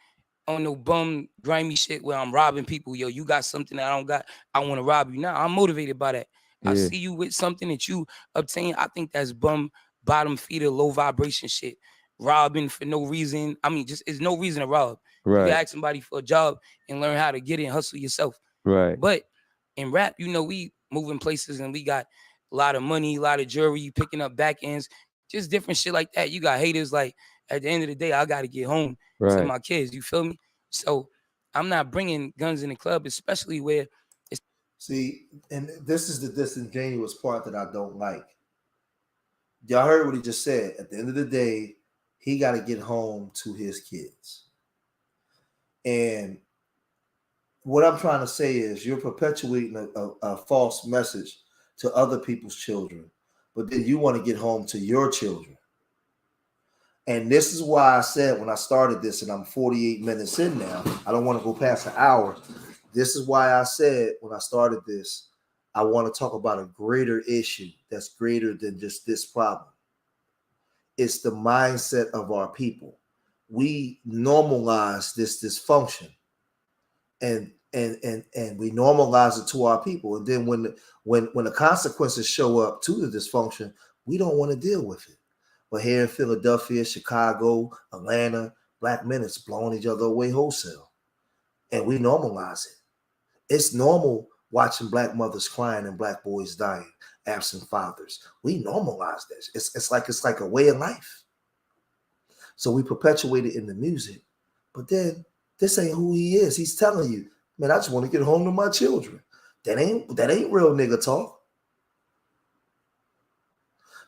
on no bum grimy shit where I'm robbing people. Yo, you got something that I don't got. I want to rob you. Now I'm motivated by that. Yeah. I see you with something that you obtain. I think that's bum, bottom feeder, low vibration shit. Robbing for no reason. I mean, just it's no reason to rob. Right. You can ask somebody for a job and learn how to get it and hustle yourself. Right. But in rap, you know, we moving places and we got a lot of money, a lot of jewelry, picking up back ends, just different shit like that. You got haters like, at the end of the day, I got to get home to my kids. You feel me? So I'm not bringing guns in the club, especially where it's. See, and this is the disingenuous part that I don't like. Y'all heard what he just said. At the end of the day, he got to get home to his kids. And what I'm trying to say is you're perpetuating a false message to other people's children, but then you want to get home to your children. And this is why I said when I started this, and I'm 48 minutes in now, I don't want to go past an hour. This is why I said when I started this, I want to talk about a greater issue that's greater than just this problem. It's the mindset of our people. We normalize this dysfunction, and we normalize it to our people. And then when the consequences show up to the dysfunction, we don't want to deal with it. But here in Philadelphia, Chicago, Atlanta, black men is blowing each other away wholesale. And we normalize it. It's normal watching black mothers crying and black boys dying, absent fathers. We normalize this. It's like a way of life. So we perpetuate it in the music. But then this ain't who he is. He's telling you, man, I just want to get home to my children. That ain't real nigga talk.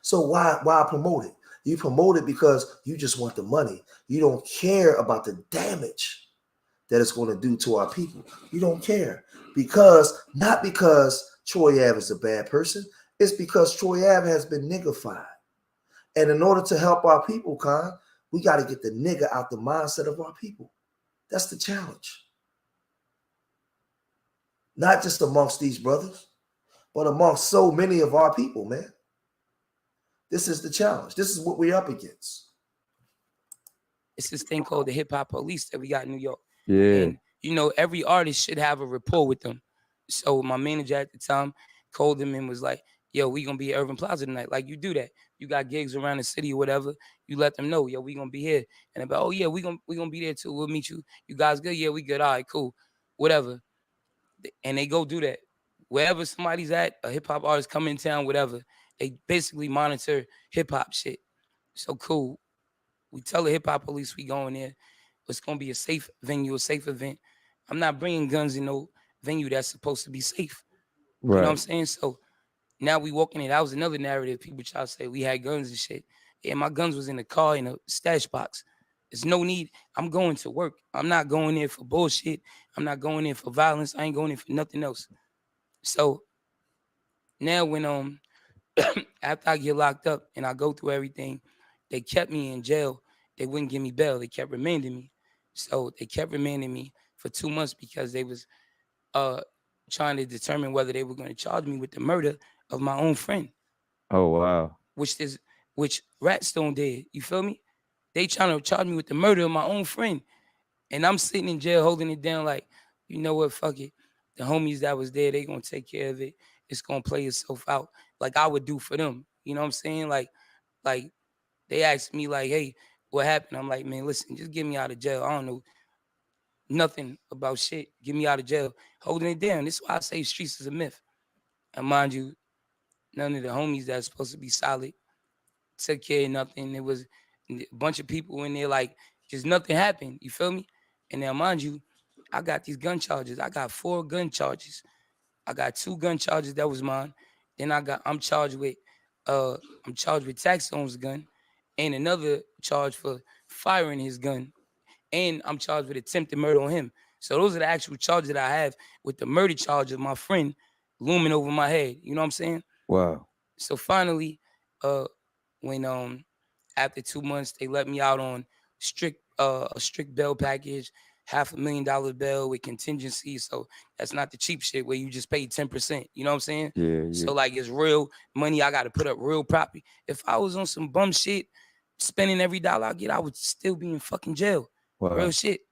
So why promote it? You promote it because you just want the money. You don't care about the damage that it's going to do to our people. You don't care not because Troy Ave is a bad person. It's because Troy Ave has been niggified. And in order to help our people, Khan, we got to get the nigga out the mindset of our people. That's the challenge. Not just amongst these brothers, but amongst so many of our people, man. This is the challenge. This is what we're up against. It's this thing called the hip hop police that we got in New York. Yeah. And you know, every artist should have a rapport with them. So my manager at the time called him and was like, yo, we gonna be at Irving Plaza tonight. Like, you do that. You got gigs around the city or whatever. You let them know, yo, we gonna be here. And about, oh yeah, we gonna be there too. We'll meet you. You guys good? Yeah, we good. All right, cool. Whatever. And they go do that. Wherever somebody's at, a hip hop artist come in town, whatever. They basically monitor hip hop shit. So cool. We tell the hip hop police we going there. It's gonna be a safe venue, a safe event. I'm not bringing guns in no venue that's supposed to be safe. You know what I'm saying? So now we walking in. That was another narrative. People try to say we had guns and shit. Yeah, my guns was in the car in a stash box. There's no need. I'm going to work. I'm not going there for bullshit. I'm not going there for violence. I ain't going there for nothing else. So now when after I get locked up and I go through everything, they kept me in jail. They wouldn't give me bail. They kept remanding me. So they kept remanding me for 2 months because they was trying to determine whether they were going to charge me with the murder of my own friend. Oh wow. Which Taxstone did. You feel me? They trying to charge me with the murder of my own friend. And I'm sitting in jail holding it down like, you know what, fuck it. The homies that was there, they gonna take care of it. It's gonna play itself out like I would do for them. You know what I'm saying? Like they asked me like, hey, what happened? I'm like, man, listen, just get me out of jail. I don't know nothing about shit. Get me out of jail. Holding it down. This is why I say streets is a myth. And mind you, none of the homies that's supposed to be solid took care of nothing. There was a bunch of people in there like just nothing happened. You feel me? And now mind you, I got these gun charges. I got 4 gun charges. I got 2 gun charges that was mine. Then I'm charged with Taxstone's gun and another charge for firing his gun. And I'm charged with attempted murder on him. So those are the actual charges that I have, with the murder charge of my friend looming over my head. You know what I'm saying? Wow. So finally, when after 2 months they let me out on a strict bail package, $500,000 bail with contingency. So that's not the cheap shit where you just pay 10%. You know what I'm saying? Yeah. So like it's real money. I got to put up real property. If I was on some bum shit, spending every dollar I get, I would still be in fucking jail. Wow. Real shit.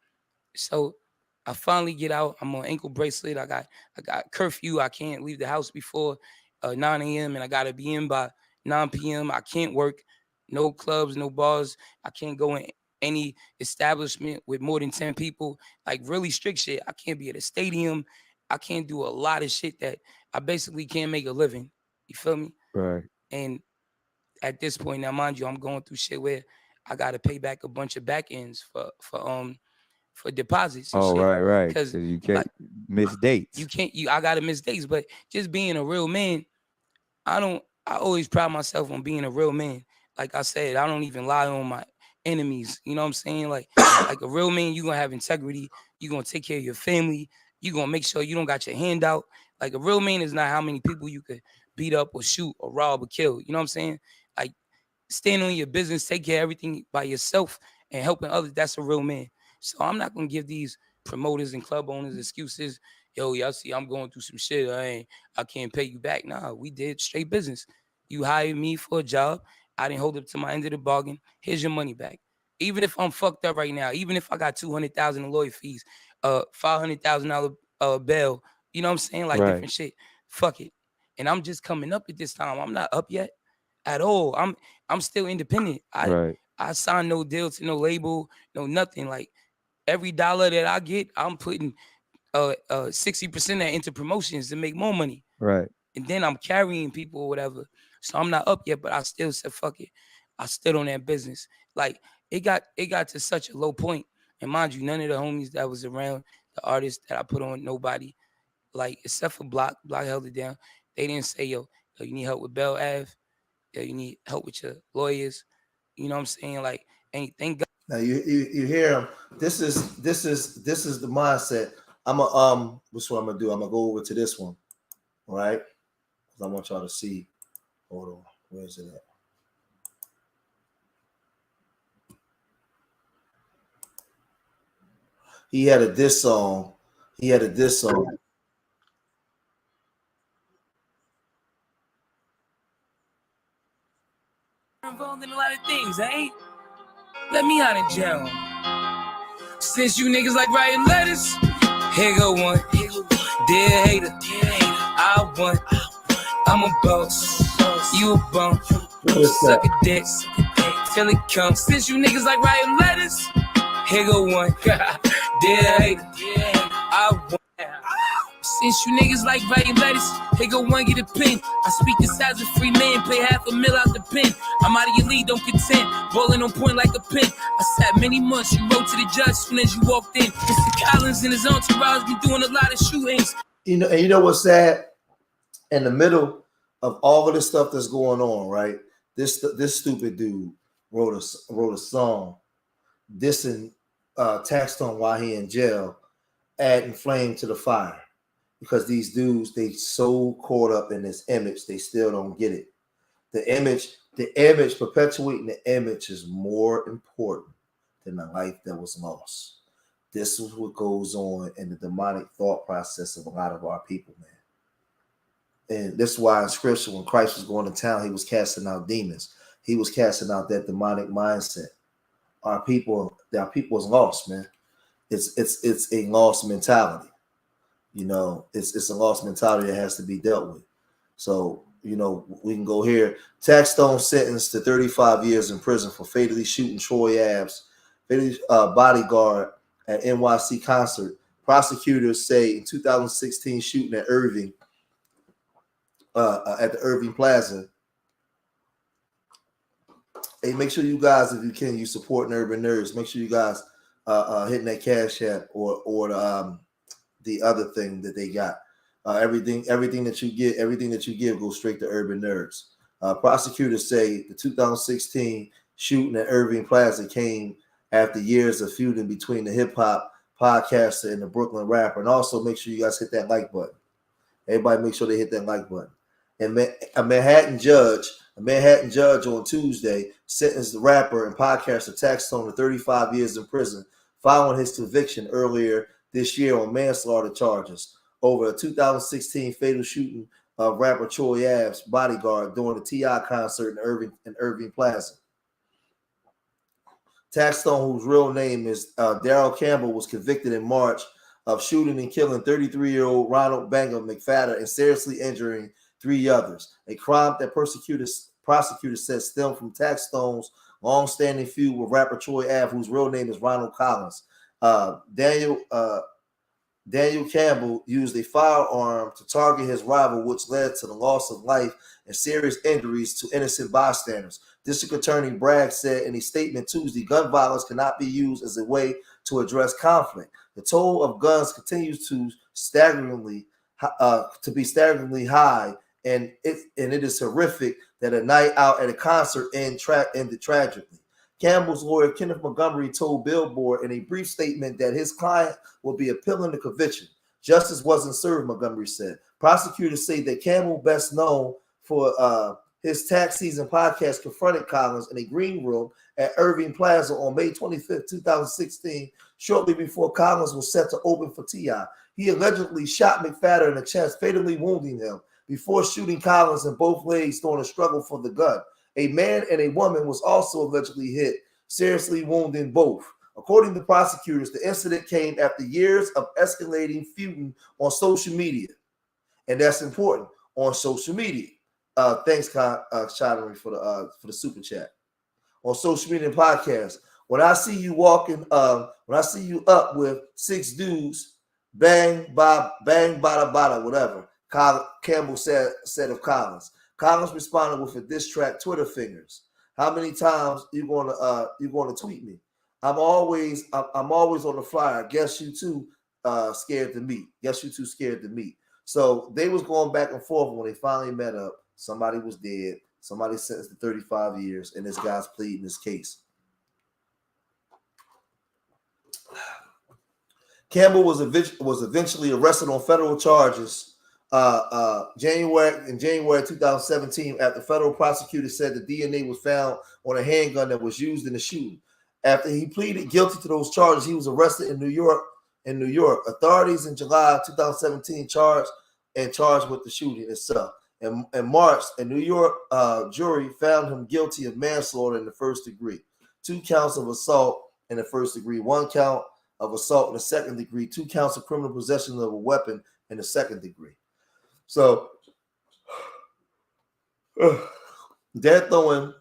So I finally get out. I'm on ankle bracelet. I got curfew. I can't leave the house before 9 a.m. and I got to be in by 9 p.m. I can't work. No clubs, no bars. I can't go in any establishment with more than 10 people. Like really strict shit. I can't be at a stadium. I can't do a lot of shit that I basically can't make a living. You feel me? Right. And at this point now, mind you, I'm going through shit where I got to pay back a bunch of back ends for deposits and shit. Right. Because you can't miss dates. I gotta miss dates. But just being a real man, I always pride myself on being a real man. Like I said, I don't even lie on my enemies. You know what I'm saying? Like a real man, you gonna have integrity. You gonna take care of your family. You gonna make sure you don't got your hand out. Like a real man is not how many people you could beat up or shoot or rob or kill. You know what I'm saying? Like stand on your business, take care of everything by yourself and helping others. That's a real man. So I'm not gonna give these promoters and club owners excuses. Yo, y'all see I'm going through some shit. I can't pay you back. Nah, we did straight business. You hired me for a job. I didn't hold up to my end of the bargain. Here's your money back. Even if I'm fucked up right now, even if I got $200,000 in lawyer fees, $500,000 bail, you know what I'm saying? Like different shit. Fuck it. And I'm just coming up at this time. I'm not up yet at all. I'm still independent. I signed no deal to no label, no nothing. Like every dollar that I get, I'm putting 60% of that into promotions to make more money. Right. And then I'm carrying people or whatever. So I'm not up yet, but I still said, fuck it. I stood on that business. Like it got to such a low point. And mind you, none of the homies that was around, the artists that I put on, nobody, like except for Block held it down. They didn't say, yo, you need help with Bell Ave. Yo, you need help with your lawyers. You know what I'm saying? Like, thank God. Now you hear him. This is the mindset. What's what I'm gonna do? I'm gonna go over to this one, all right? Because I want y'all to see. Hold on, where is it at? He had a diss song. Involved in a lot of things, Let me out of jail. Since you niggas like writing letters, Here go one. Dear hater, I won. I'm a boss. You a bum. Suck a dick. Till it comes. Since you niggas like writing letters, here go one. Dear hater, I won. Since you niggas like writing letters, here go one, get a pen. I speak this as a free man, pay $500,000 out the pen. I'm out of your league, don't contend. Bowling on point like a pin. I sat many months, you wrote to the judge as soon as you walked in. Mr. Collins and his entourage been doing a lot of shootings. You know, and you know what's sad? In the middle of all of this stuff that's going on, right? This stupid dude wrote a song dissing Taxstone while he in jail, adding flame to the fire. Because these dudes, they so caught up in this image, they still don't get it. The image, perpetuating the image is more important than the life that was lost. This is what goes on in the demonic thought process of a lot of our people, man. And this is why in scripture, when Christ was going to town, he was casting out demons. He was casting out that demonic mindset. Our people is lost, man. It's a lost mentality. You know, it's a lost mentality that has to be dealt with. So, you know, we can go here. Taxstone sentenced to 35 years in prison for fatally shooting Troy Ab's bodyguard at NYC concert. Prosecutors say in 2016 shooting at Irving, at the Irving Plaza. Hey, make sure you guys, if you can, you supporting Urban Nerds. Make sure you guys hitting that Cash App or the other thing that they got. Everything that you give goes straight to Urban Nerds. Prosecutors say the 2016 shooting at Irving Plaza came after years of feuding between the hip hop podcaster and the Brooklyn rapper. And also make sure you guys hit that like button. Everybody make sure they hit that like button. And a Manhattan judge on Tuesday sentenced the rapper and podcaster Taxstone to 35 years in prison following his conviction earlier this year on manslaughter charges over a 2016 fatal shooting of rapper Troy Ab's bodyguard during the T.I. concert in Irving Plaza. Taxstone, whose real name is Daryl Campbell, was convicted in March of shooting and killing 33-year-old Ronald Banger McFadden and seriously injuring 3 others, a crime that prosecutors said stemmed from Taxstone's long-standing feud with rapper Troy Ave, whose real name is Ronald Collins. Daniel Campbell used a firearm to target his rival, which led to the loss of life and serious injuries to innocent bystanders. District Attorney Bragg said in a statement Tuesday, gun violence cannot be used as a way to address conflict. The toll of guns continues to be staggeringly high, and it is horrific that a night out at a concert ended tragically. Campbell's lawyer, Kenneth Montgomery, told Billboard in a brief statement that his client will be appealing the conviction. Justice wasn't served, Montgomery said. Prosecutors say that Campbell, best known for his tax season podcast, confronted Collins in a green room at Irving Plaza on May 25th, 2016, shortly before Collins was set to open for T.I. He allegedly shot McFadden in the chest, fatally wounding him before shooting Collins in both legs during a struggle for the gun. A man and a woman was also allegedly hit, seriously wounding both. According to prosecutors, the incident came after years of escalating feuding on social media. And that's important, on social media. Thanks, Shadari, for the super chat. On social media and podcasts. When I see you walking, when I see you up with 6 dudes, bang, bada, bada, whatever, Campbell said of Collins. Collins responded with a diss track, Twitter fingers. How many times you gonna tweet me? I'm always on the flyer. Guess you too scared to meet. So they was going back and forth. When they finally met up, somebody was dead. Somebody sentenced to 35 years, and this guy's pleading his case. Campbell was eventually arrested on federal charges January 2017 after federal prosecutors said the DNA was found on a handgun that was used in the shooting. After he pleaded guilty to those charges, he was arrested in New York. Authorities in July 2017 charged with the shooting itself. In March, a New York jury found him guilty of manslaughter in the first degree, 2 counts of assault in the first degree, 1 count of assault in the second degree, 2 counts of criminal possession of a weapon in the second degree. So they're throwing,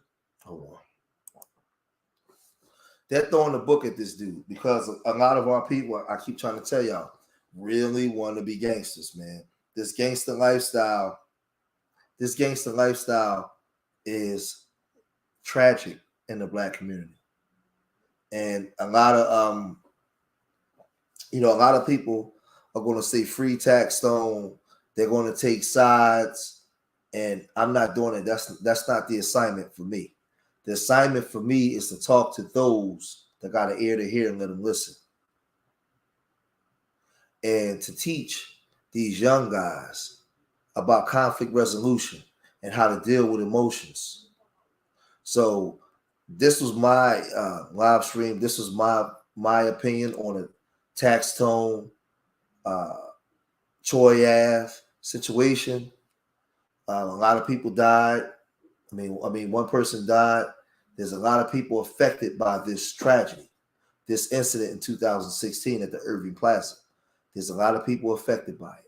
they're throwing the book at this dude because a lot of our people, I keep trying to tell y'all, really want to be gangsters, man. This gangster lifestyle is tragic in the Black community. And a lot of a lot of people are going to say free Taxstone. They're going to take sides, and I'm not doing it. That's not the assignment for me. The assignment for me is to talk to those that got an ear to hear and let them listen, and to teach these young guys about conflict resolution and how to deal with emotions. So this was my live stream. This was my opinion on a Taxstone, Troy Ave situation. A lot of people died. I mean, one person died. There's a lot of people affected by this tragedy, this incident in 2016 at the Irving Plaza. There's a lot of people affected by it.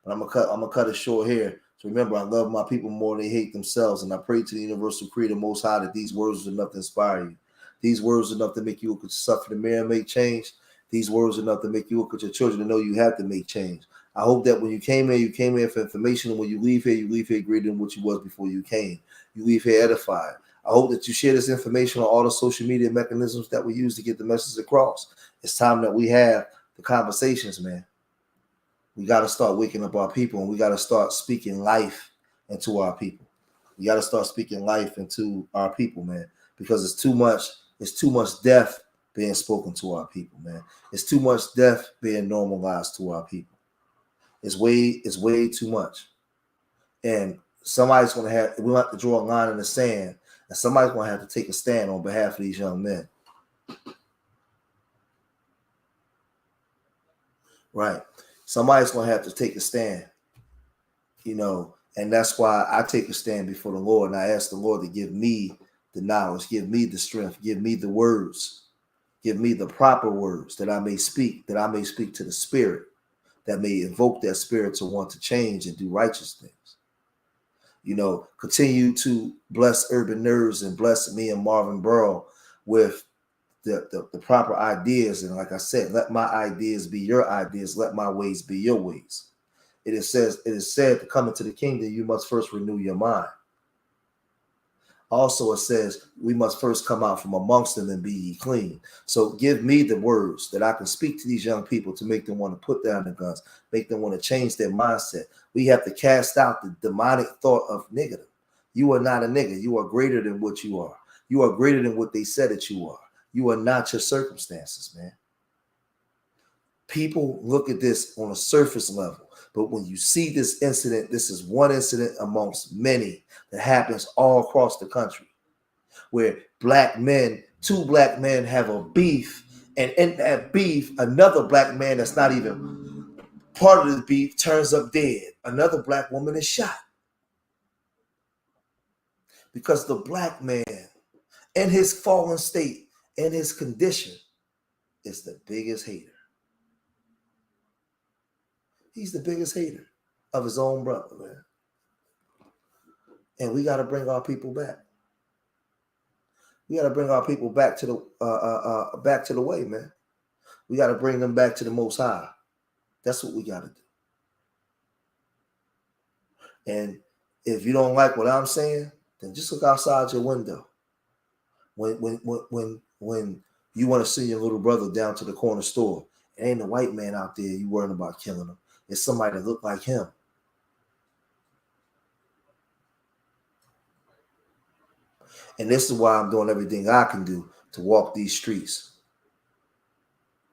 But I'm gonna cut it short here. So remember, I love my people more than they hate themselves, and I pray to the universal creator Most High that these words are enough to inspire you. These words are enough to make you look at yourself in the mirror and make change. These words are enough to make you look at your children and know you have to make change. I hope that when you came here for information, and when you leave here greater than what you was before you came. You leave here edified. I hope that you share this information on all the social media mechanisms that we use to get the message across. It's time that we have the conversations, man. We got to start waking up our people, and we got to start speaking life into our people. We got to start speaking life into our people, man, because it's too much death being spoken to our people, man. It's too much death being normalized to our people. It's way too much. And somebody's going to have to draw a line in the sand, and somebody's going to have to take a stand on behalf of these young men. Right. Somebody's going to have to take a stand, and that's why I take a stand before the Lord, and I ask the Lord to give me the knowledge, give me the strength, give me the words, give me the proper words that I may speak to the spirit, that may invoke that spirit to want to change and do righteous things. Continue to bless Urban Nerves and bless me and Marvin Burrow with the proper ideas. And like I said, let my ideas be your ideas. Let my ways be your ways. It is said to come into the kingdom, you must first renew your mind. Also, it says we must first come out from amongst them and be ye clean. So give me the words that I can speak to these young people to make them want to put down the guns, make them want to change their mindset. We have to cast out the demonic thought of nigga. You are not a nigga. You are greater than what you are. You are greater than what they said that you are. You are not your circumstances, man. People look at this on a surface level, but when you see this incident, this is one incident amongst many that happens all across the country, where two black men have a beef, and in that beef, another black man that's not even part of the beef turns up dead. Another black woman is shot because the black man, in his fallen state, in his condition, is the biggest hater. He's the biggest hater of his own brother, man. And we got to bring our people back. We got to bring our people back to the way, man. We got to bring them back to the Most High. That's what we got to do. And if you don't like what I'm saying, then just look outside your window. When you want to send your little brother down to the corner store, it ain't a white man out there you worrying about killing him. It's somebody that look like him. And this is why I'm doing everything I can do to walk these streets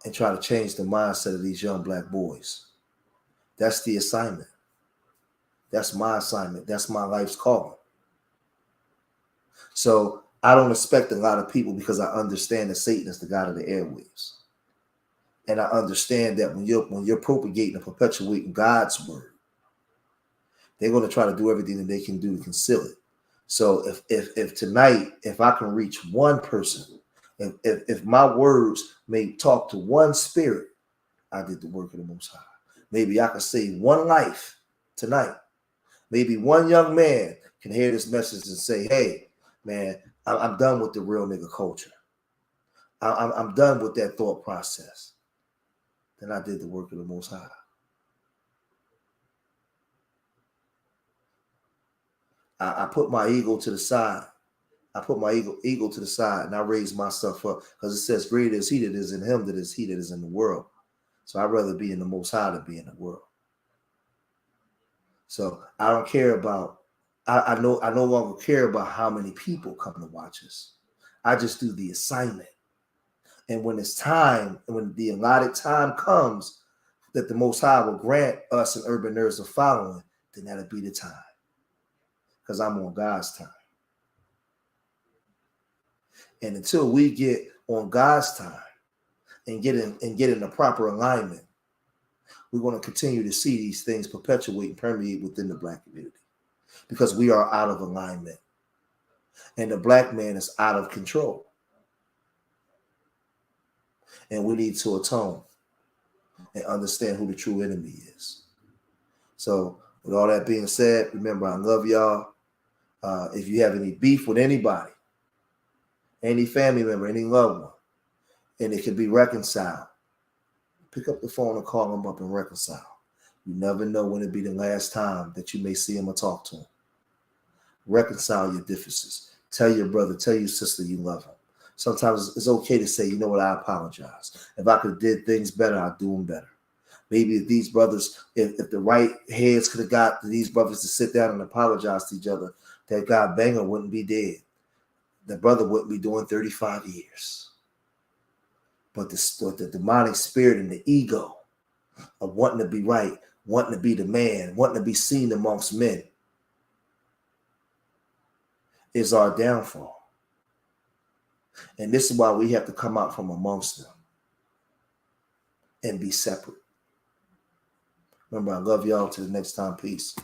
and try to change the mindset of these young black boys. That's the assignment. That's my assignment. That's my life's calling. So I don't expect a lot of people, because I understand that Satan is the God of the airwaves. And I understand that when you're propagating and perpetuating God's word, they're going to try to do everything that they can do to conceal it. So if tonight, if I can reach one person, If my words may talk to one spirit, I did the work of the Most High. Maybe I can save one life tonight. Maybe one young man can hear this message and say, hey, man, I'm done with the real nigga culture. I'm done with that thought process. Then I did the work of the Most High. I put my ego to the side. I put my ego to the side and I raised myself up because it says, greater is he that is in him that is he that is in the world. So I'd rather be in the Most High than be in the world. So I don't care about, I no longer care about how many people come to watch us. I just do the assignment. And when it's time, and when the allotted time comes that the Most High will grant us and urban nerds a following, then that'll be the time. Because I'm on God's time. And until we get on God's time and get in the proper alignment, we're going to continue to see these things perpetuate and permeate within the Black community because we are out of alignment. And the Black man is out of control. And we need to atone and understand who the true enemy is. So with all that being said, remember, I love y'all. If you have any beef with anybody, any family member, any loved one, and it can be reconciled, pick up the phone and call them up and reconcile. You never know when it'll be the last time that you may see him or talk to him. Reconcile your differences. Tell your brother, tell your sister you love him. Sometimes it's okay to say, you know what, I apologize. If I could have did things better, I'd do them better. Maybe if these brothers, if the right heads could have got these brothers to sit down and apologize to each other, that guy Banger wouldn't be dead. The brother wouldn't be doing 35 years. But the demonic spirit and the ego of wanting to be right, wanting to be the man, wanting to be seen amongst men is our downfall. And this is why we have to come out from amongst them and be separate. Remember, I love y'all. Till the next time. Peace.